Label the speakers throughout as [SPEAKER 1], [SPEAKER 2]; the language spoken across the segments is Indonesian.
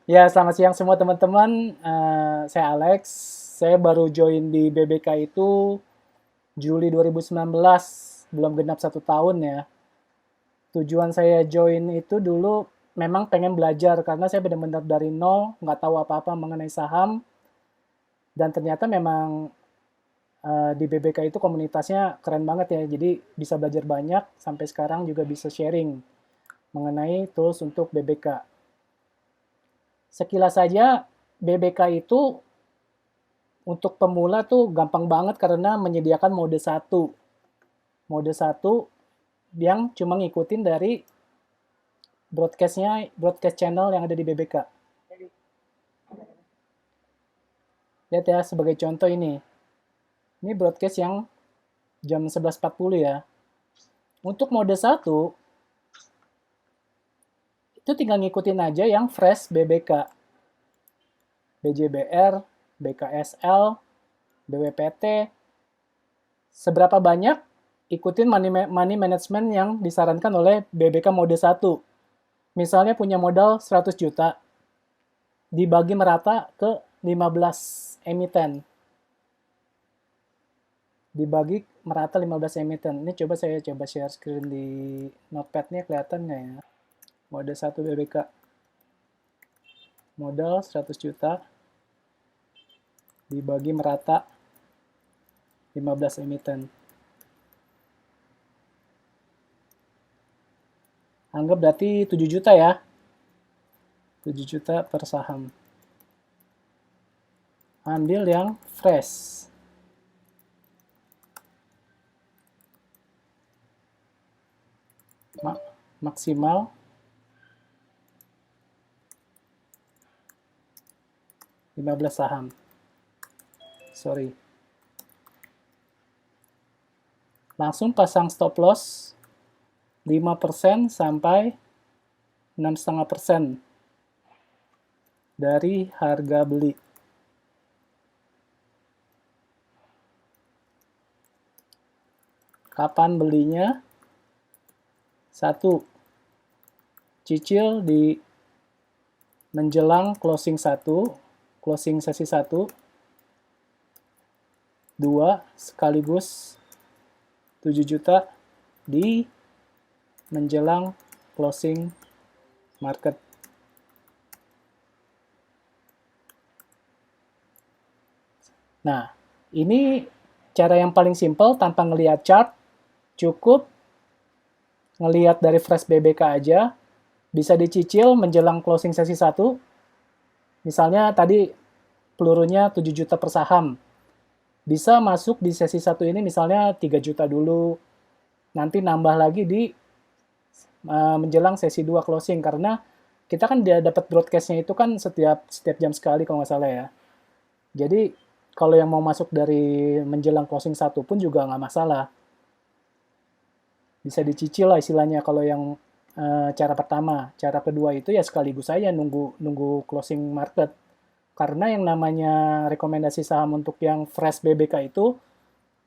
[SPEAKER 1] Ya, selamat siang semua teman-teman. Saya Alex. Saya baru join di BBK itu Juli 2019, belum genap 1 tahun ya. Tujuan saya join itu dulu memang pengen belajar karena saya benar-benar dari nol, nggak tahu apa-apa mengenai saham, dan ternyata memang di BBK itu komunitasnya keren banget ya. Jadi bisa belajar banyak, sampai sekarang juga bisa sharing mengenai tools untuk BBK. Sekilas saja, BBK itu untuk pemula tuh gampang banget karena menyediakan mode satu. Mode satu yang cuma ngikutin dari broadcast channel yang ada di BBK. Lihat ya, sebagai contoh ini. Ini broadcast yang jam 11.40 ya. Untuk mode satu itu tinggal ngikutin aja yang fresh BBK. BJBR, BKSL, BWPT. Seberapa banyak ikutin money management yang disarankan oleh BBK mode satu. Misalnya punya modal 100 juta, dibagi merata ke 15 emiten. Dibagi merata 15 emiten. Ini saya coba share screen di notepad-nya, kelihatan nggak ya? Mode 1 BBK. Modal 100 juta, dibagi merata 15 emiten. Anggap berarti 7 juta ya. 7 juta per saham. Ambil yang fresh. Maksimal 15 saham. Sorry. Langsung pasang stop loss 5% sampai 6,5% dari harga beli. Kapan belinya? 1. Cicil di menjelang closing 1, closing sesi 1. 2. Sekaligus 7 juta di menjelang closing market. Nah, ini cara yang paling simple tanpa ngelihat chart, cukup ngelihat dari fresh BBK aja, bisa dicicil menjelang closing sesi 1. Misalnya tadi pelurunya 7 juta per saham. Bisa masuk di sesi 1 ini misalnya 3 juta dulu, nanti nambah lagi di menjelang sesi 2 closing, karena kita kan dia dapat broadcast-nya itu kan setiap jam sekali kalau nggak salah ya. Jadi kalau yang mau masuk dari menjelang closing 1 pun juga nggak masalah. Bisa dicicil lah istilahnya kalau yang cara pertama. Cara kedua itu ya sekaligus saja nunggu closing market. Karena yang namanya rekomendasi saham untuk yang fresh BBK itu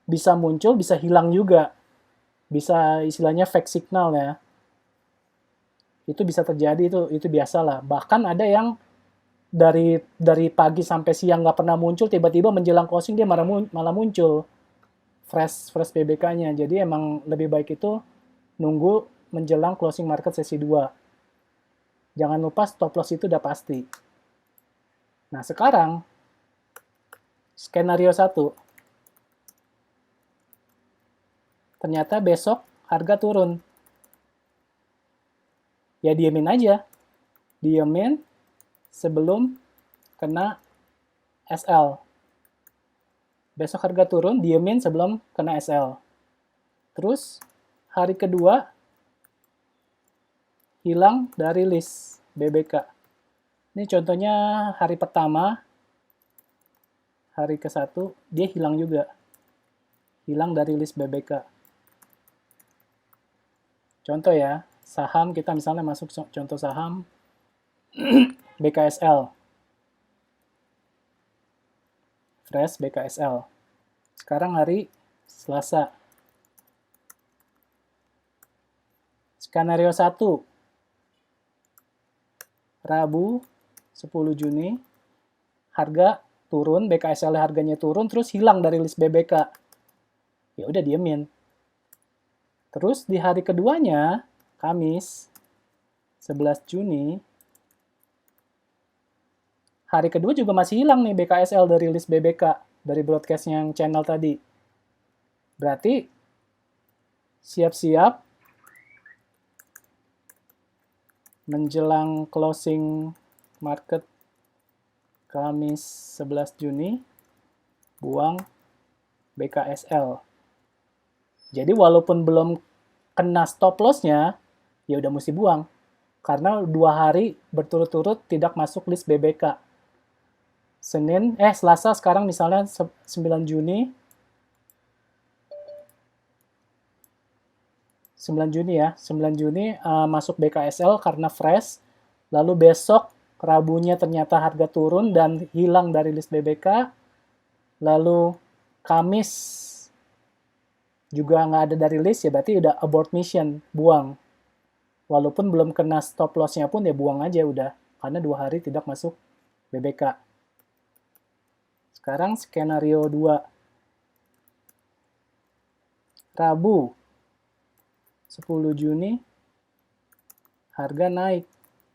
[SPEAKER 1] bisa muncul, bisa hilang juga. Bisa istilahnya fake signal ya. Itu bisa terjadi, itu biasa lah. Bahkan ada yang dari pagi sampai siang nggak pernah muncul, tiba-tiba menjelang closing dia malah muncul fresh BBK-nya. Jadi emang lebih baik itu nunggu menjelang closing market sesi 2. Jangan lupa stop loss itu udah pasti. Nah, sekarang skenario 1. Ternyata besok harga turun. Ya diemin aja. Diemin sebelum kena SL. Besok harga turun, diemin sebelum kena SL. Terus hari kedua hilang dari list BBK. Ini contohnya hari pertama, hari ke-1 dia hilang juga. Hilang dari list BBK. Contoh ya, saham kita misalnya masuk contoh saham BKSL. Fresh BKSL. Sekarang hari Selasa. Skenario 1. Rabu 10 Juni, harga turun, BKSL harganya turun, terus hilang dari list BBK. Ya udah diemin. Terus di hari keduanya, Kamis, 11 Juni, hari kedua juga masih hilang nih BKSL dari list BBK, dari broadcast yang channel tadi. Berarti siap-siap menjelang closing market Kamis 11 Juni, buang BKSL. Jadi walaupun belum kena stop loss-nya, ya udah mesti buang. Karena 2 hari berturut-turut tidak masuk list BBK. Selasa sekarang misalnya 9 Juni, 9 Juni ya, 9 Juni masuk BKSL karena fresh, lalu besok Rabunya ternyata harga turun dan hilang dari list BBK, lalu Kamis juga nggak ada dari list, ya berarti udah abort mission, buang. Walaupun belum kena stop loss-nya pun ya buang aja udah, karena 2 hari tidak masuk BBK. Sekarang skenario 2. Rabu 10 Juni harga naik.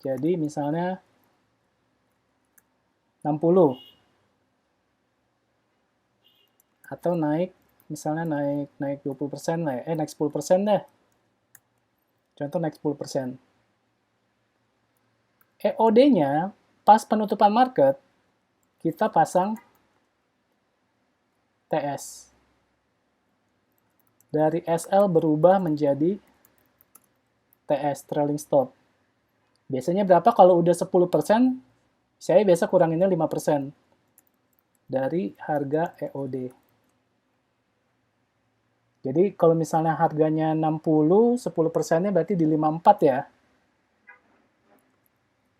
[SPEAKER 1] Jadi misalnya 60 atau naik misalnya naik 20% lah ya. Naik 10% deh. Contoh naik 10%. EOD-nya pas penutupan market kita pasang TS. Dari SL berubah menjadi TS, trailing stop. Biasanya berapa kalau udah 10%? Saya biasa kuranginnya 5% dari harga EOD. Jadi kalau misalnya harganya 60, 10%-nya berarti di 54 ya.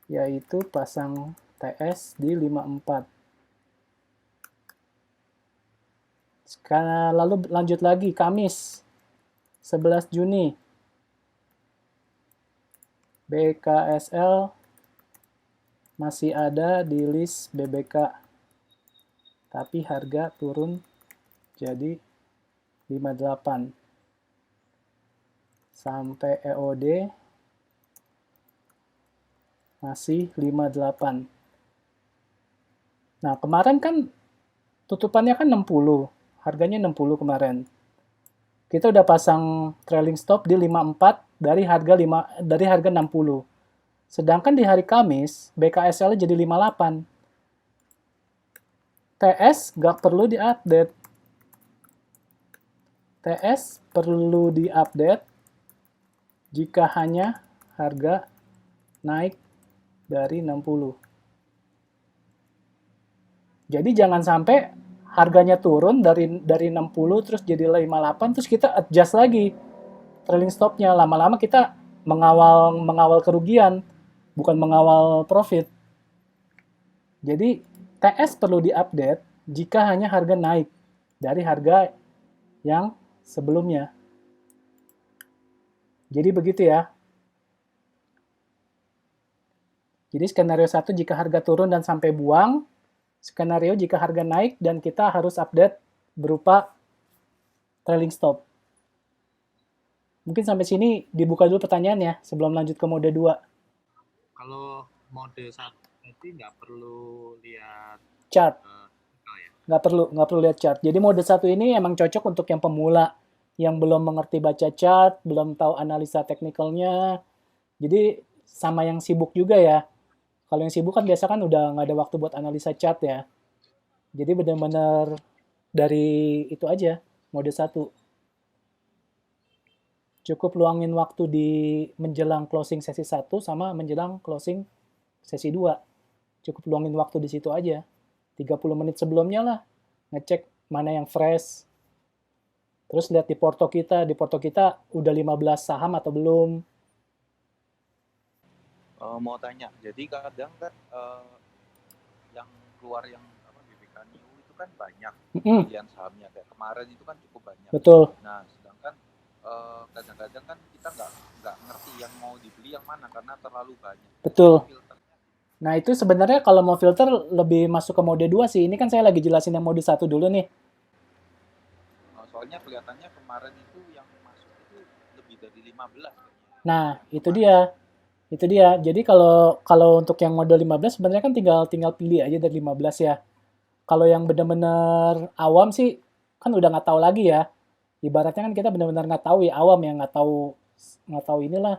[SPEAKER 1] Yaitu pasang TS di 54. Sekarang lalu lanjut lagi, Kamis 11 Juni. BKSL masih ada di list BBK. Tapi harga turun jadi 58. Sampai EOD masih 58. Nah, kemarin kan tutupannya kan 60. Harganya 60 kemarin. Kita udah pasang trailing stop di 54 dari harga 60. Sedangkan di hari Kamis, BKSL jadi 58. TS nggak perlu diupdate. TS perlu diupdate jika hanya harga naik dari 60. Jadi jangan sampai harganya turun dari 60 terus jadi 58 terus kita adjust lagi trailing stopnya. Lama-lama kita mengawal kerugian, bukan mengawal profit. Jadi TS perlu diupdate jika hanya harga naik dari harga yang sebelumnya. Jadi begitu ya. Jadi skenario 1 jika harga turun dan sampai buang, skenario jika harga naik dan kita harus update berupa trailing stop. Mungkin sampai sini dibuka dulu pertanyaan ya sebelum lanjut ke mode 2.
[SPEAKER 2] Kalau mode 1 berarti nggak perlu lihat
[SPEAKER 1] chart.
[SPEAKER 2] Ya?
[SPEAKER 1] Nggak perlu lihat chart. Jadi mode 1 ini emang cocok untuk yang pemula, yang belum mengerti baca chart, belum tahu analisa teknikalnya. Jadi sama yang sibuk juga ya. Kalau yang sibuk kan biasa kan udah nggak ada waktu buat analisa chart ya. Jadi benar-benar dari itu aja, mode 1. Cukup luangin waktu di menjelang closing sesi 1 sama menjelang closing sesi 2. Cukup luangin waktu di situ aja. 30 menit sebelumnya lah, ngecek mana yang fresh. Terus lihat di porto kita udah 15 saham atau belum.
[SPEAKER 2] Mau tanya, jadi kadang kan yang keluar yang BBK New itu kan banyak pilihan sahamnya, kayak kemarin itu kan cukup banyak.
[SPEAKER 1] Betul.
[SPEAKER 2] Nah, sedangkan kadang-kadang kan kita nggak ngerti yang mau dibeli yang mana karena terlalu banyak.
[SPEAKER 1] Betul. Nah, itu sebenarnya kalau mau filter lebih masuk ke mode 2 sih. Ini kan saya lagi jelasin yang mode 1 dulu nih.
[SPEAKER 2] Soalnya kelihatannya kemarin itu yang masuk itu lebih dari 15 kayaknya.
[SPEAKER 1] Nah,
[SPEAKER 2] Yang
[SPEAKER 1] itu
[SPEAKER 2] kemarin.
[SPEAKER 1] dia. Itu dia. Jadi kalau kalau untuk yang mode 15 sebenarnya kan tinggal tinggal pilih aja dari 15 ya. Kalau yang benar-benar awam sih kan udah nggak tahu lagi ya. Ibaratnya kan kita benar-benar nggak tahu ya, awam ya, nggak tahu inilah.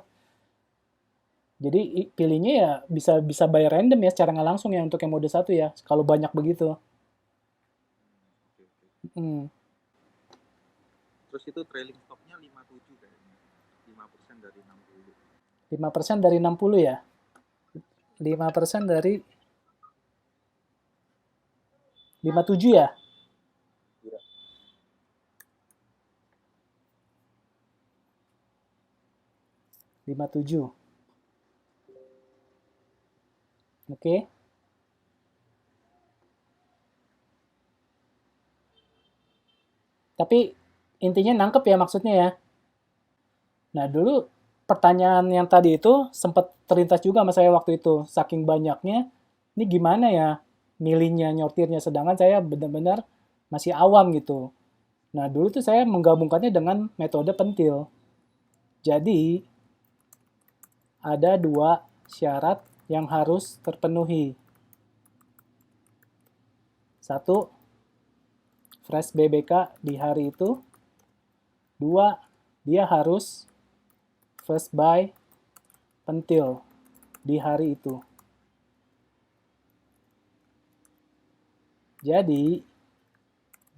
[SPEAKER 1] Jadi pilihnya ya bisa bisa by random ya, secara nggak langsung ya untuk yang mode 1 ya. Kalau banyak begitu.
[SPEAKER 2] Oke, oke.
[SPEAKER 1] Hmm.
[SPEAKER 2] Terus itu trailing stopnya 57 kayaknya. 5% dari 60.
[SPEAKER 1] 5% dari 60 ya. 5% dari 57 ya.
[SPEAKER 2] Iya.
[SPEAKER 1] 57. Oke. Tapi intinya nangkep ya maksudnya ya. Nah, dulu pertanyaan yang tadi itu sempat terlintas juga sama saya waktu itu. Saking banyaknya, ini gimana ya milihnya, nyortirnya. Sedangkan saya benar-benar masih awam gitu. Nah, dulu tuh saya menggabungkannya dengan metode pentil. Jadi, ada dua syarat yang harus terpenuhi. Satu, fresh BBK di hari itu. Dua, dia harus first buy pentil di hari itu. Jadi,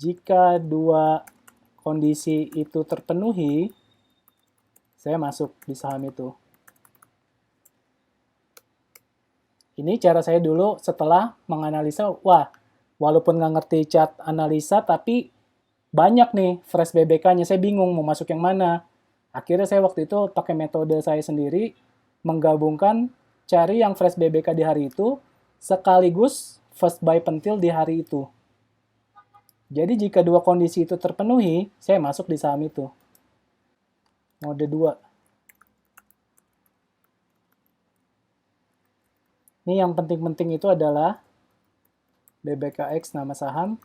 [SPEAKER 1] jika dua kondisi itu terpenuhi, saya masuk di saham itu. Ini cara saya dulu setelah menganalisa, wah, walaupun nggak ngerti chart analisa, tapi banyak nih fresh BBK-nya, saya bingung mau masuk yang mana. Akhirnya saya waktu itu pakai metode saya sendiri, menggabungkan cari yang fresh BBK di hari itu, sekaligus first buy pentil di hari itu. Jadi jika dua kondisi itu terpenuhi, saya masuk di saham itu. Mode 2. Ini yang penting-penting itu adalah BBKX nama saham,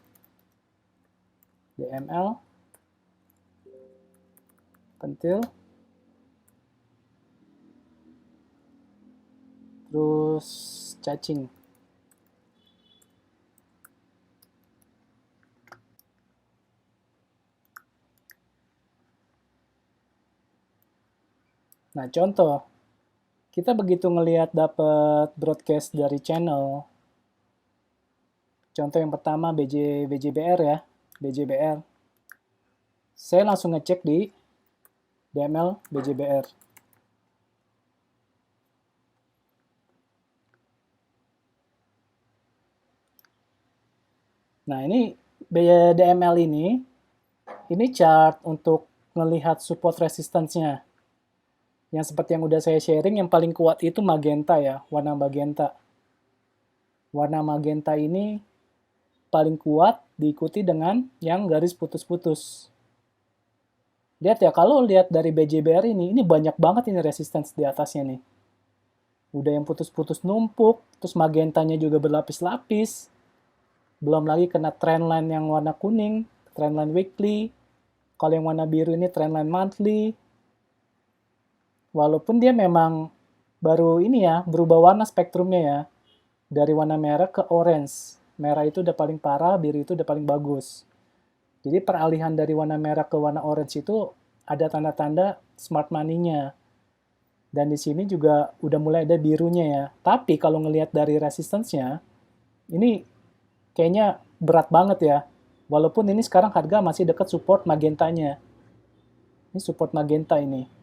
[SPEAKER 1] DML, pentil, terus cacing. Nah, contoh, kita begitu ngelihat dapat broadcast dari channel. Contoh yang pertama BJBR ya, BJBR. Saya langsung ngecek di DML BJBR. Nah, ini DML ini chart untuk melihat support resistance-nya. Yang seperti yang udah saya sharing, yang paling kuat itu magenta ya, warna magenta. Warna magenta ini paling kuat diikuti dengan yang garis putus-putus. Lihat ya, kalau lihat dari BJBR ini banyak banget ini resistance di atasnya nih. Udah yang putus-putus numpuk, terus magentanya juga berlapis-lapis. Belum lagi kena trendline yang warna kuning, trendline weekly. Kalau yang warna biru ini trendline monthly. Walaupun dia memang baru ini ya, berubah warna spektrumnya ya. Dari warna merah ke orange. Merah itu udah paling parah, biru itu udah paling bagus. Jadi peralihan dari warna merah ke warna orange itu ada tanda-tanda smart money-nya. Dan di sini juga udah mulai ada birunya ya. Tapi kalau ngelihat dari resistance-nya, ini kayaknya berat banget ya. Walaupun ini sekarang harga masih dekat support magentanya. Ini support magenta ini.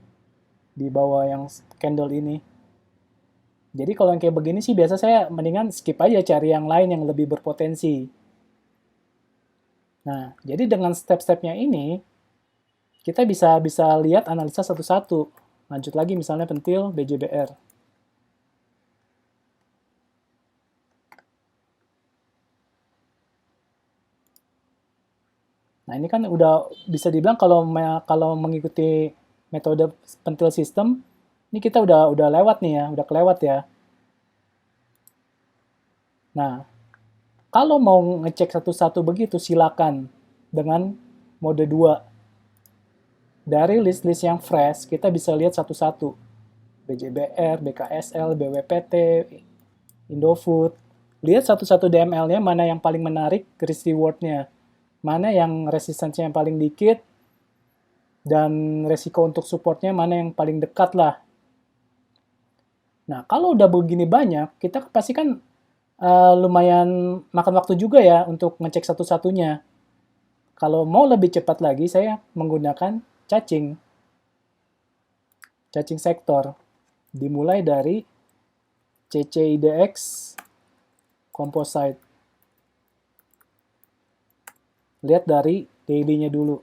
[SPEAKER 1] Di bawah yang candle ini. Jadi kalau yang kayak begini sih biasa saya mendingan skip aja, cari yang lain yang lebih berpotensi. Nah, jadi dengan step-stepnya ini, kita bisa bisa lihat analisa satu-satu. Lanjut lagi misalnya pentil BJBR. Nah, ini kan udah bisa dibilang kalau mengikuti metode pentil sistem, ini kita udah lewat nih ya, udah kelewat ya. Nah, kalau mau ngecek satu-satu begitu, silakan dengan mode 2. Dari list-list yang fresh, kita bisa lihat satu-satu. BJBR, BKSL, BWPT, Indofood. Lihat satu-satu DML-nya, mana yang paling menarik, risk reward-nya. Mana yang resistensinya yang paling dikit, dan resiko untuk supportnya mana yang paling dekat lah. Nah, kalau udah begini banyak, kita pasti kan lumayan makan waktu juga ya untuk ngecek satu-satunya. Kalau mau lebih cepat lagi, saya menggunakan caching sektor. Dimulai dari CCIDX Composite. Lihat dari daily-nya dulu.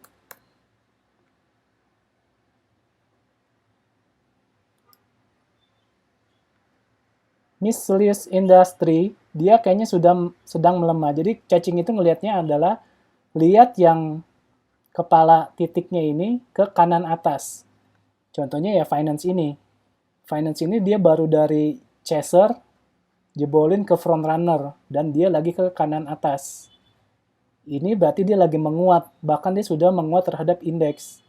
[SPEAKER 1] Miscellaneous Industry, dia kayaknya sudah sedang melemah. Jadi caching itu ngelihatnya adalah lihat yang kepala titiknya ini ke kanan atas. Contohnya ya finance ini. Finance ini dia baru dari chaser, jebolin ke front runner, dan dia lagi ke kanan atas. Ini berarti dia lagi menguat, bahkan dia sudah menguat terhadap indeks.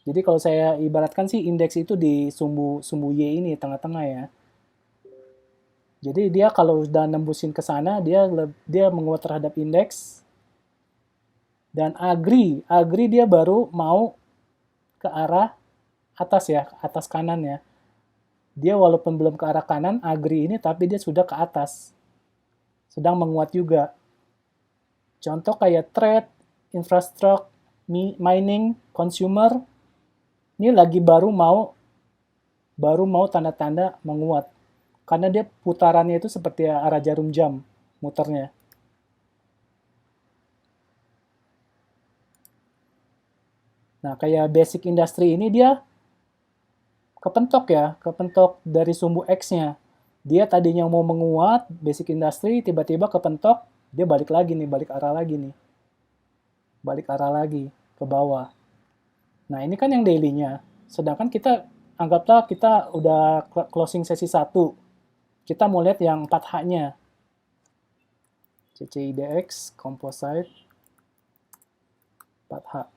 [SPEAKER 1] Jadi kalau saya ibaratkan sih indeks itu di sumbu Y ini, tengah-tengah ya. Jadi dia kalau udah nembusin ke sana, dia menguat terhadap indeks. Dan agri dia baru mau ke arah atas ya, atas kanan ya. Dia walaupun belum ke arah kanan, agri ini tapi dia sudah ke atas. Sedang menguat juga. Contoh kayak trade, infrastructure, mining, consumer, ini lagi baru mau tanda-tanda menguat. Karena dia putarannya itu seperti arah jarum jam muternya. Nah, kayak basic industry ini dia kepentok dari sumbu X-nya. Dia tadinya mau menguat, basic industry, tiba-tiba kepentok, dia balik lagi nih, balik arah lagi ke bawah. Nah, ini kan yang daily-nya. Sedangkan anggaplah kita udah closing sesi 1. Kita mau lihat yang 4H-nya. CCIDX, Composite, 4H.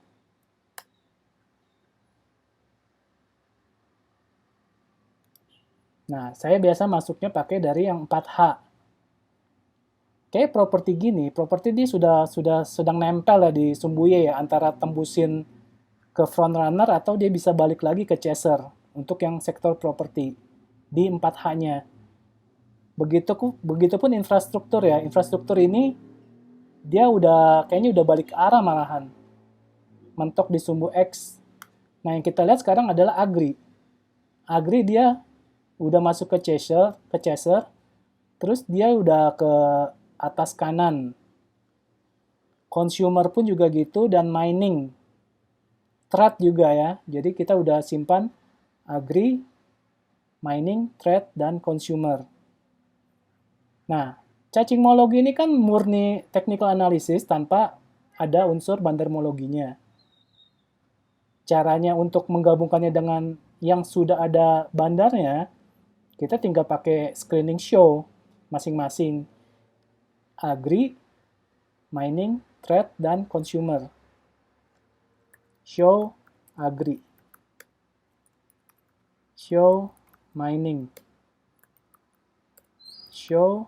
[SPEAKER 1] Nah, saya biasa masuknya pakai dari yang 4H. Kayak properti gini, properti dia sudah sedang nempel ya di sumbu Y ya, antara tembusin ke front runner atau dia bisa balik lagi ke chaser untuk yang sektor properti di 4H-nya. Begitupun infrastruktur ya. Infrastruktur ini dia kayaknya udah balik arah malahan. Mentok di sumbu X. Nah, yang kita lihat sekarang adalah agri. Agri dia udah masuk ke chaser, terus dia udah ke atas kanan. Consumer pun juga gitu, dan mining. Trade juga ya. Jadi kita udah simpan agri, mining, trade, dan consumer. Nah, cacingmologi ini kan murni technical analysis tanpa ada unsur bandarmologinya. Caranya untuk menggabungkannya dengan yang sudah ada bandarnya, kita tinggal pakai screening show masing-masing. Agri, mining, trade, dan consumer. Show agri. Show mining. Show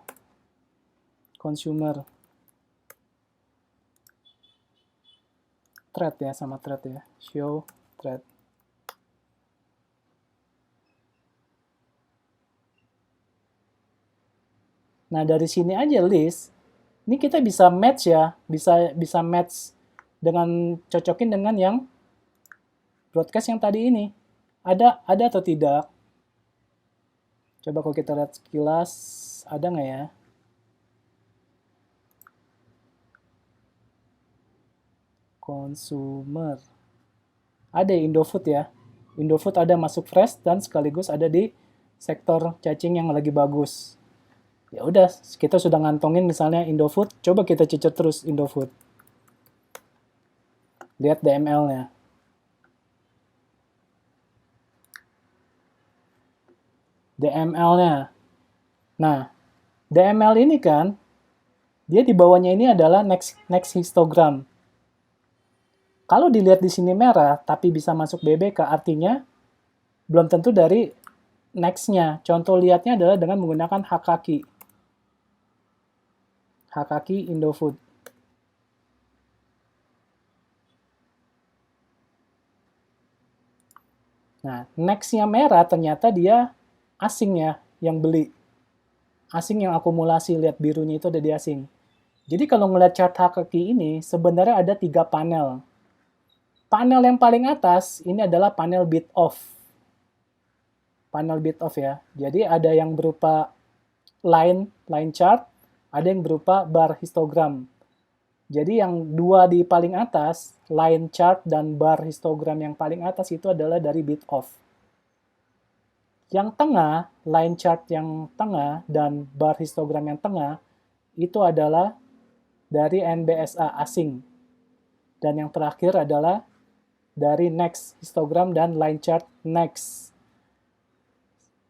[SPEAKER 1] consumer. Trade ya, sama trade ya. Show trade. Nah, dari sini aja list. Ini kita bisa match ya, bisa match dengan cocokin dengan yang broadcast yang tadi ini. Ada atau tidak? Coba kalau kita lihat sekilas, ada nggak ya? Consumer. Ada Indofood ya. Indofood ada masuk fresh dan sekaligus ada di sektor cacing yang lagi bagus. Ya udah, kita sudah ngantongin misalnya Indofood, coba kita cecer terus Indofood. Lihat DML-nya. DML-nya. Nah, DML ini kan Dia di bawahnya ini adalah next histogram. Kalau dilihat di sini merah, tapi bisa masuk BBK, artinya belum tentu dari next-nya. Contoh lihatnya adalah dengan menggunakan Hakaki. Hakaki Indofood. Nah, next-nya merah ternyata dia asing ya, yang beli. Asing yang akumulasi, lihat birunya itu ada di asing. Jadi kalau ngeliat chart Hakaki ini, sebenarnya ada 3 panel. Panel yang paling atas, ini adalah panel bid off. Panel bid off ya. Jadi ada yang berupa line chart, ada yang berupa bar histogram. Jadi yang dua di paling atas, line chart dan bar histogram yang paling atas itu adalah dari bid off. Yang tengah, line chart yang tengah dan bar histogram yang tengah, itu adalah dari NBSA asing. Dan yang terakhir adalah dari next histogram dan line chart next.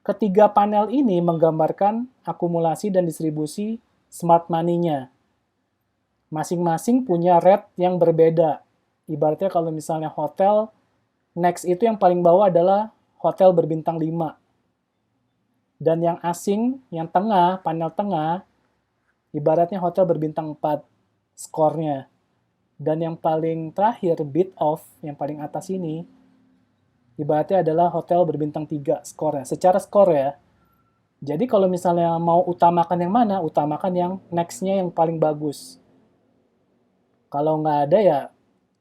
[SPEAKER 1] Ketiga panel ini menggambarkan akumulasi dan distribusi smart money-nya. Masing-masing punya rate yang berbeda. Ibaratnya kalau misalnya hotel, next itu yang paling bawah adalah hotel berbintang 5. Dan yang asing, yang tengah, panel tengah, ibaratnya hotel berbintang 4 skornya. Dan yang paling terakhir, bid off, yang paling atas ini, ibaratnya adalah hotel berbintang 3 skornya. Secara skor ya. Jadi kalau misalnya mau utamakan yang mana, utamakan yang next-nya yang paling bagus. Kalau nggak ada ya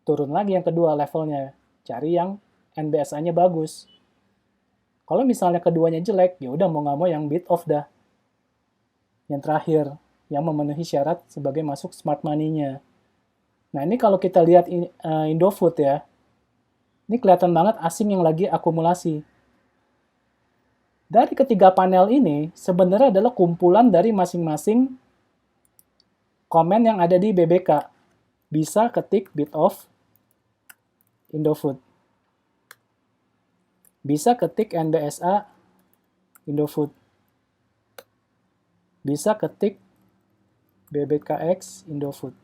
[SPEAKER 1] turun lagi yang kedua levelnya. Cari yang NBSA-nya bagus. Kalau misalnya keduanya jelek, ya udah mau nggak mau yang bid off dah. Yang terakhir, yang memenuhi syarat sebagai masuk smart money-nya. Nah ini kalau kita lihat Indofood ya, ini kelihatan banget asing yang lagi akumulasi. Dari ketiga panel ini, sebenarnya adalah kumpulan dari masing-masing komen yang ada di BBK. Bisa ketik bid off Indofood. Bisa ketik NBSA Indofood. Bisa ketik BBKX Indofood.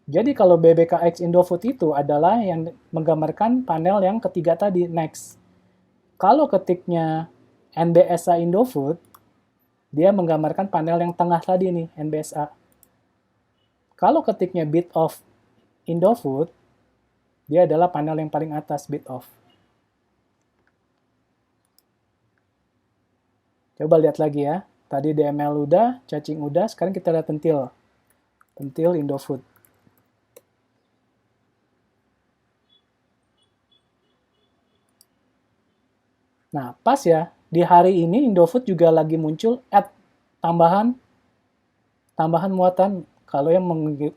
[SPEAKER 1] Jadi kalau BBKX Indofood itu adalah yang menggambarkan panel yang ketiga tadi, next. Kalau ketiknya NBSA Indofood, dia menggambarkan panel yang tengah tadi nih, NBSA. Kalau ketiknya bid off Indofood, dia adalah panel yang paling atas, bid off. Coba lihat lagi ya. Tadi DML udah, cacing udah, sekarang kita lihat pentil. Pentil Indofood. Nah, pas ya, di hari ini Indofood juga lagi muncul tambahan muatan kalau yang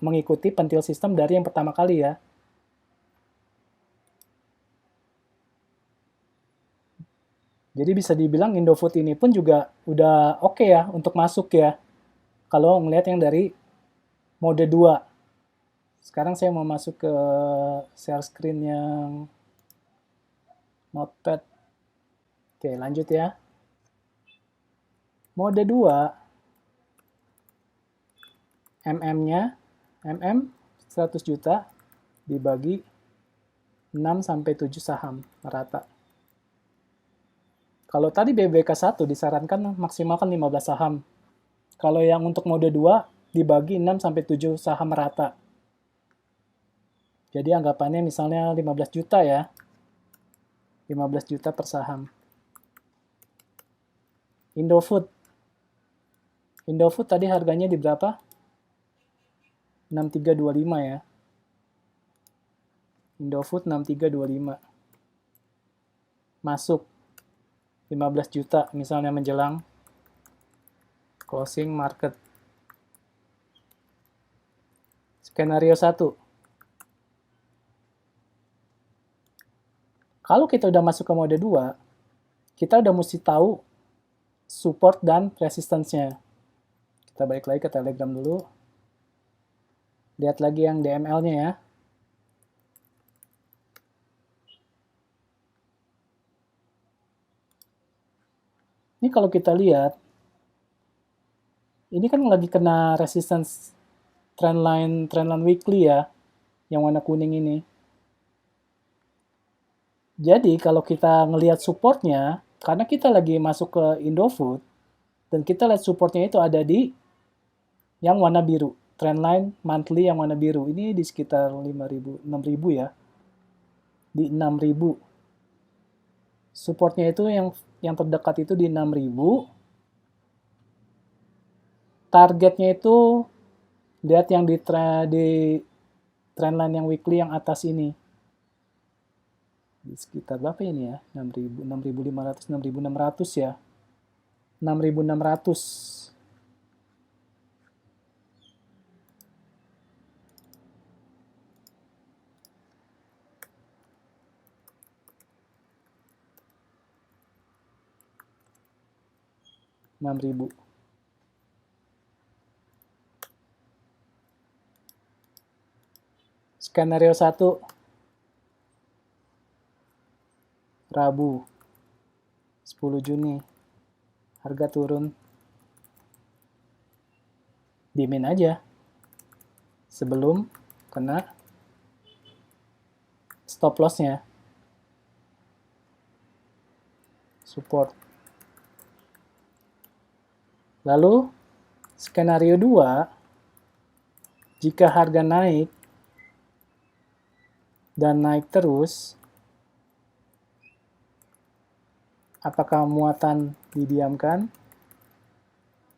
[SPEAKER 1] mengikuti pentil sistem dari yang pertama kali ya. Jadi bisa dibilang Indofood ini pun juga udah oke ya untuk masuk ya. Kalau ngelihat yang dari mode 2. Sekarang saya mau masuk ke share screen yang notepad. Oke, lanjut ya. Mode 2 MM-nya, MM 100 juta dibagi 6-7 saham merata. Kalau tadi BBK1 disarankan maksimalkan 15 saham. Kalau yang untuk mode 2 dibagi 6-7 saham merata. Jadi anggapannya misalnya 15 juta ya. 15 juta per saham. Indofood. Indofood tadi harganya di berapa? 6325 ya. Indofood 6325. Masuk 15 juta misalnya menjelang closing market. Skenario 1. Kalau kita udah masuk ke mode 2, kita udah mesti tahu support dan resistance-nya. Kita balik lagi ke Telegram dulu. Lihat lagi yang DML-nya ya. Ini kalau kita lihat, Ini kan lagi kena resistance trendline weekly ya, yang warna kuning ini. Jadi kalau kita ngelihat supportnya, karena kita lagi masuk ke Indofood, dan kita lihat supportnya itu ada di yang warna biru. Trendline monthly yang warna biru. Ini di sekitar 5.000, 6.000 ya. Di 6.000. Supportnya itu yang terdekat itu di 6.000. Targetnya itu lihat yang di trendline yang weekly yang atas ini. Di sekitar berapa ini ya? 6.000, 6.500, 6.600 ya. 6.600. 6.000. Skenario 1 Rabu 10 Juni harga turun, diemin aja sebelum kena stop lossnya, support. Lalu skenario 2, jika harga naik dan naik terus, apakah muatan didiamkan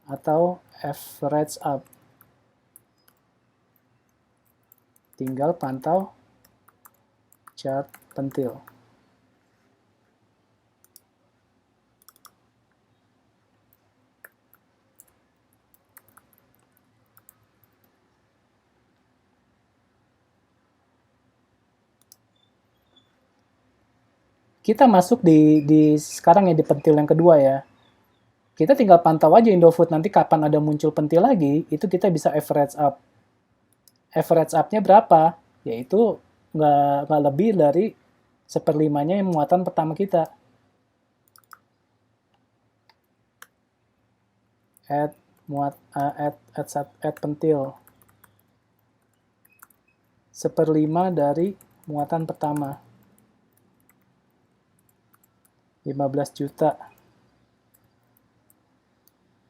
[SPEAKER 1] atau average up? Tinggal pantau chart pentil. Kita masuk di sekarang ya di pentil yang kedua ya. Kita tinggal pantau aja Indofood, nanti kapan ada muncul pentil lagi, itu kita bisa average up. Average up-nya berapa? Yaitu nggak lebih dari 1/5-nya yang muatan pertama kita. Add pentil. 1/5 dari muatan pertama. 15 juta.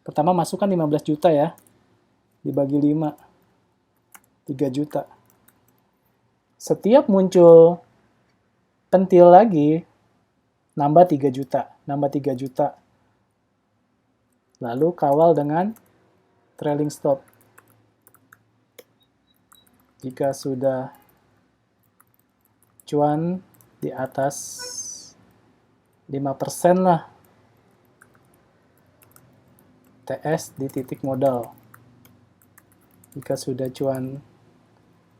[SPEAKER 1] Pertama masukkan 15 juta ya. Dibagi 5. 3 juta. Setiap muncul pentil lagi, nambah 3 juta. Nambah 3 juta. Lalu kawal dengan trailing stop. Jika sudah cuan di atas 5% lah, TS di titik modal. Jika sudah cuan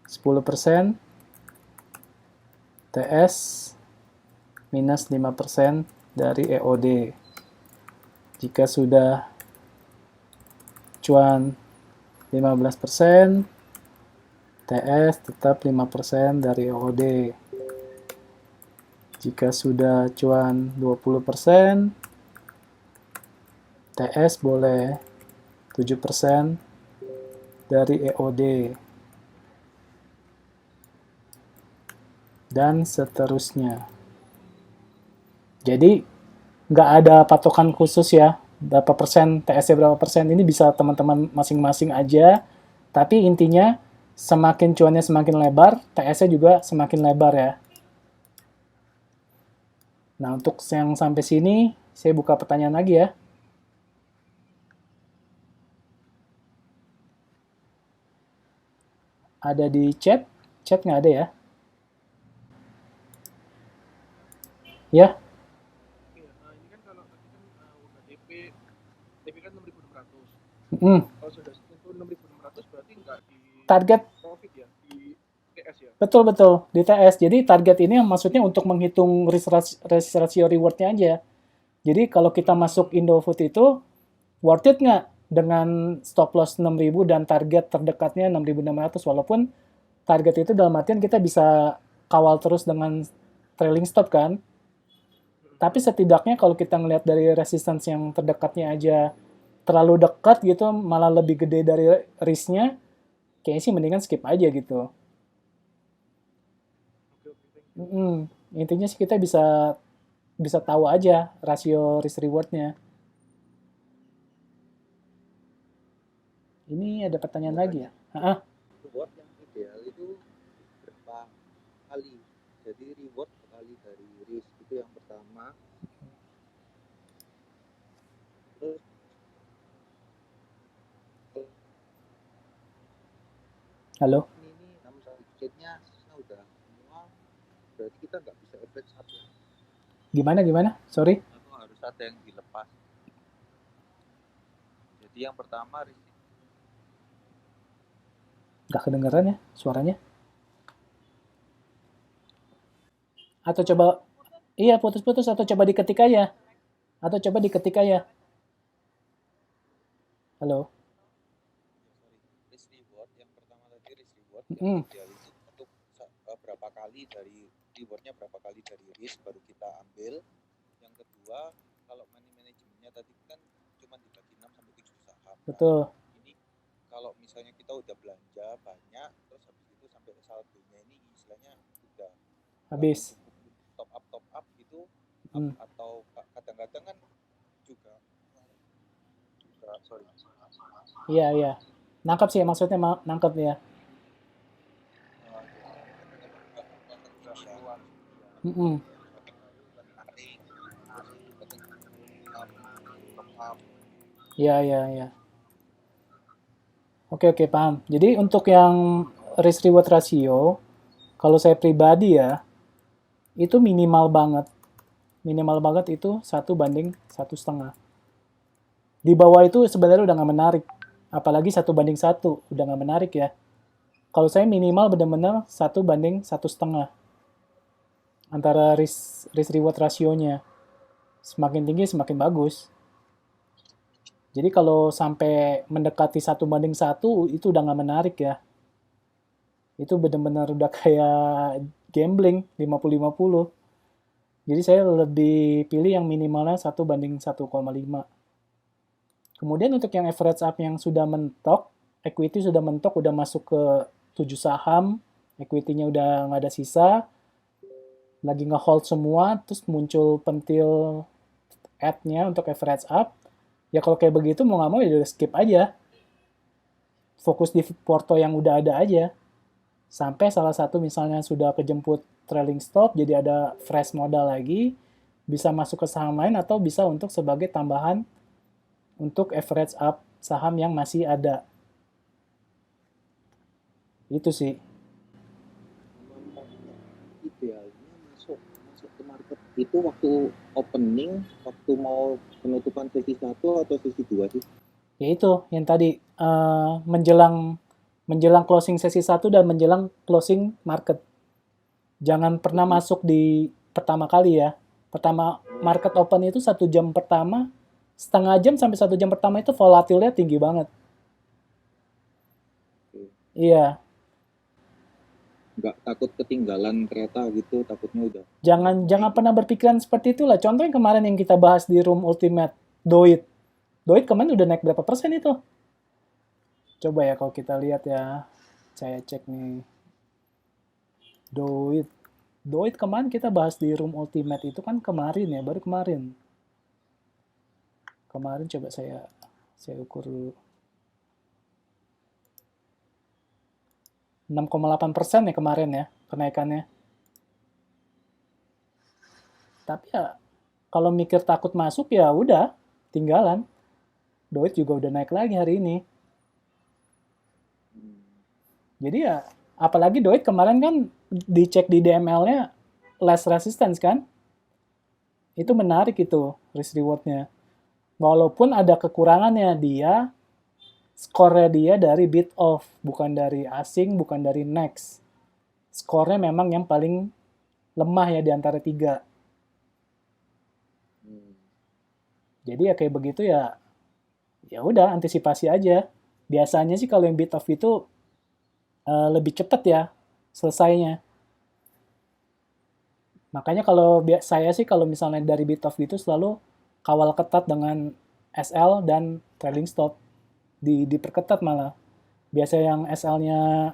[SPEAKER 1] 10%, TS minus 5% dari EOD. Jika sudah cuan 15%, TS tetap 5% dari EOD. Jika sudah cuan 20%, TS boleh 7% dari EOD. Dan seterusnya. Jadi, nggak ada patokan khusus ya, berapa persen, TS-nya berapa persen, ini bisa teman-teman masing-masing aja, tapi intinya, semakin cuannya semakin lebar, TS-nya juga semakin lebar ya. Nah, untuk yang sampai sini, saya buka pertanyaan lagi ya. Ada di chat? Chat nggak ada ya? Ya?
[SPEAKER 2] Ini kan kalau tadi kan udah DP kan 6.600. Kalau sudah sentuh 6.600 berarti nggak di
[SPEAKER 1] target
[SPEAKER 2] profit ya, di TS ya?
[SPEAKER 1] Betul, di TS. Jadi target ini maksudnya untuk menghitung risk ratio reward-nya aja. Jadi kalau kita masuk Indofood itu, worth it nggak dengan stop loss 6.000 dan target terdekatnya 6.600, walaupun target itu dalam artian kita bisa kawal terus dengan trailing stop kan. Tapi setidaknya kalau kita ngelihat dari resistance yang terdekatnya aja terlalu dekat gitu malah lebih gede dari risk-nya, kayaknya sih mendingan skip aja gitu.
[SPEAKER 2] Oke, oke, thank you.
[SPEAKER 1] Intinya sih kita bisa bisa tahu aja rasio risk rewardnya. Ini ada pertanyaan
[SPEAKER 2] Mau
[SPEAKER 1] lagi
[SPEAKER 2] tanya,
[SPEAKER 1] ya? Ah,
[SPEAKER 2] reward yang ideal itu berapa kali? Jadi reward kali dari risk itu yang pertama. Terus
[SPEAKER 1] halo?
[SPEAKER 2] ini 6 sedikitnya udah semua, berarti kita nggak bisa average up ya?
[SPEAKER 1] Gimana? Sorry,
[SPEAKER 2] Atau harus ada yang dilepas? Jadi yang pertama risk
[SPEAKER 1] nggak kedengeran ya suaranya? Atau coba, iya putus-putus atau coba diketik aja. Atau coba diketik aja. Halo?
[SPEAKER 2] risk reward yang pertama tadi risk reward yang
[SPEAKER 1] Mm,
[SPEAKER 2] ideal itu untuk berapa kali dari rewardnya, berapa kali dari risk baru kita ambil. Yang kedua, kalau money manajemennya tadi kan cuma dibagi 6 sampai 7 saham kan.
[SPEAKER 1] betul.
[SPEAKER 2] Ini kalau misalnya kita udah belanja banyak terus habis itu sampai saldonya ini istilahnya udah
[SPEAKER 1] Habis.
[SPEAKER 2] top up gitu,
[SPEAKER 1] Mm,
[SPEAKER 2] atau kadang-kadang kan juga sorry.
[SPEAKER 1] iya. Nangkap sih maksudnya nangkap ya. Mm-mm. Iya. Oke, paham. Jadi untuk yang risk reward ratio, kalau saya pribadi ya, itu minimal banget. Minimal banget itu 1:1,5. Di bawah itu sebenarnya udah nggak menarik. Apalagi 1:1, udah nggak menarik ya. Kalau saya minimal benar-benar 1:1,5. Antara risk reward rasionya. Semakin tinggi semakin bagus. Jadi kalau sampai mendekati 1:1 itu udah nggak menarik ya. Itu benar-benar udah kayak gambling 50-50. Jadi saya lebih pilih yang minimalnya 1:1,5. Kemudian untuk yang average up yang sudah mentok, equity sudah mentok, udah masuk ke 7 saham, equity-nya udah nggak ada sisa, lagi nge-hold semua, terus muncul pentil ad-nya untuk average up, ya kalau kayak begitu mau nggak mau ya udah skip aja. Fokus di porto yang udah ada aja. Sampai salah satu misalnya sudah kejemput trailing stop, jadi ada fresh modal lagi, bisa masuk ke saham lain atau bisa untuk sebagai tambahan untuk average up saham yang masih ada. Itu sih.
[SPEAKER 2] Idealnya masuk ke market itu waktu opening, waktu mau penutupan sesi 1 atau sesi 2 sih?
[SPEAKER 1] Ya itu yang tadi menjelang closing sesi 1 dan menjelang closing market. Jangan pernah masuk di pertama kali ya. Pertama market open itu 1 jam pertama, setengah jam sampai 1 jam pertama itu volatilnya tinggi banget. Iya,
[SPEAKER 2] Nggak takut ketinggalan kereta gitu, takutnya udah
[SPEAKER 1] jangan pernah berpikiran seperti itulah. Contohnya kemarin yang kita bahas di room ultimate, Doit. Doit kemarin udah naik berapa persen itu? Coba ya kalau kita lihat ya. Saya cek nih. Doit. Doit kemarin kita bahas di room ultimate itu kan kemarin ya, baru kemarin. Kemarin coba saya ukur dulu. 6,8% ya kemarin ya kenaikannya. Tapi ya kalau mikir takut masuk ya udah tinggalan. Doit juga udah naik lagi hari ini. Jadi ya apalagi Doit kemarin kan dicek di DML-nya less resistance kan. Itu menarik itu risk reward-nya. Walaupun ada kekurangannya, dia skornya dia dari bid off, bukan dari asing, bukan dari next. Skornya memang yang paling lemah ya di antara 3. Jadi ya kayak begitu ya, ya udah antisipasi aja. Biasanya sih kalau yang bid off itu lebih cepat ya selesainya. Makanya kalau saya sih kalau misalnya dari bid off gitu selalu kawal ketat dengan SL dan trailing stop. Diperketat malah. Biasa yang SL-nya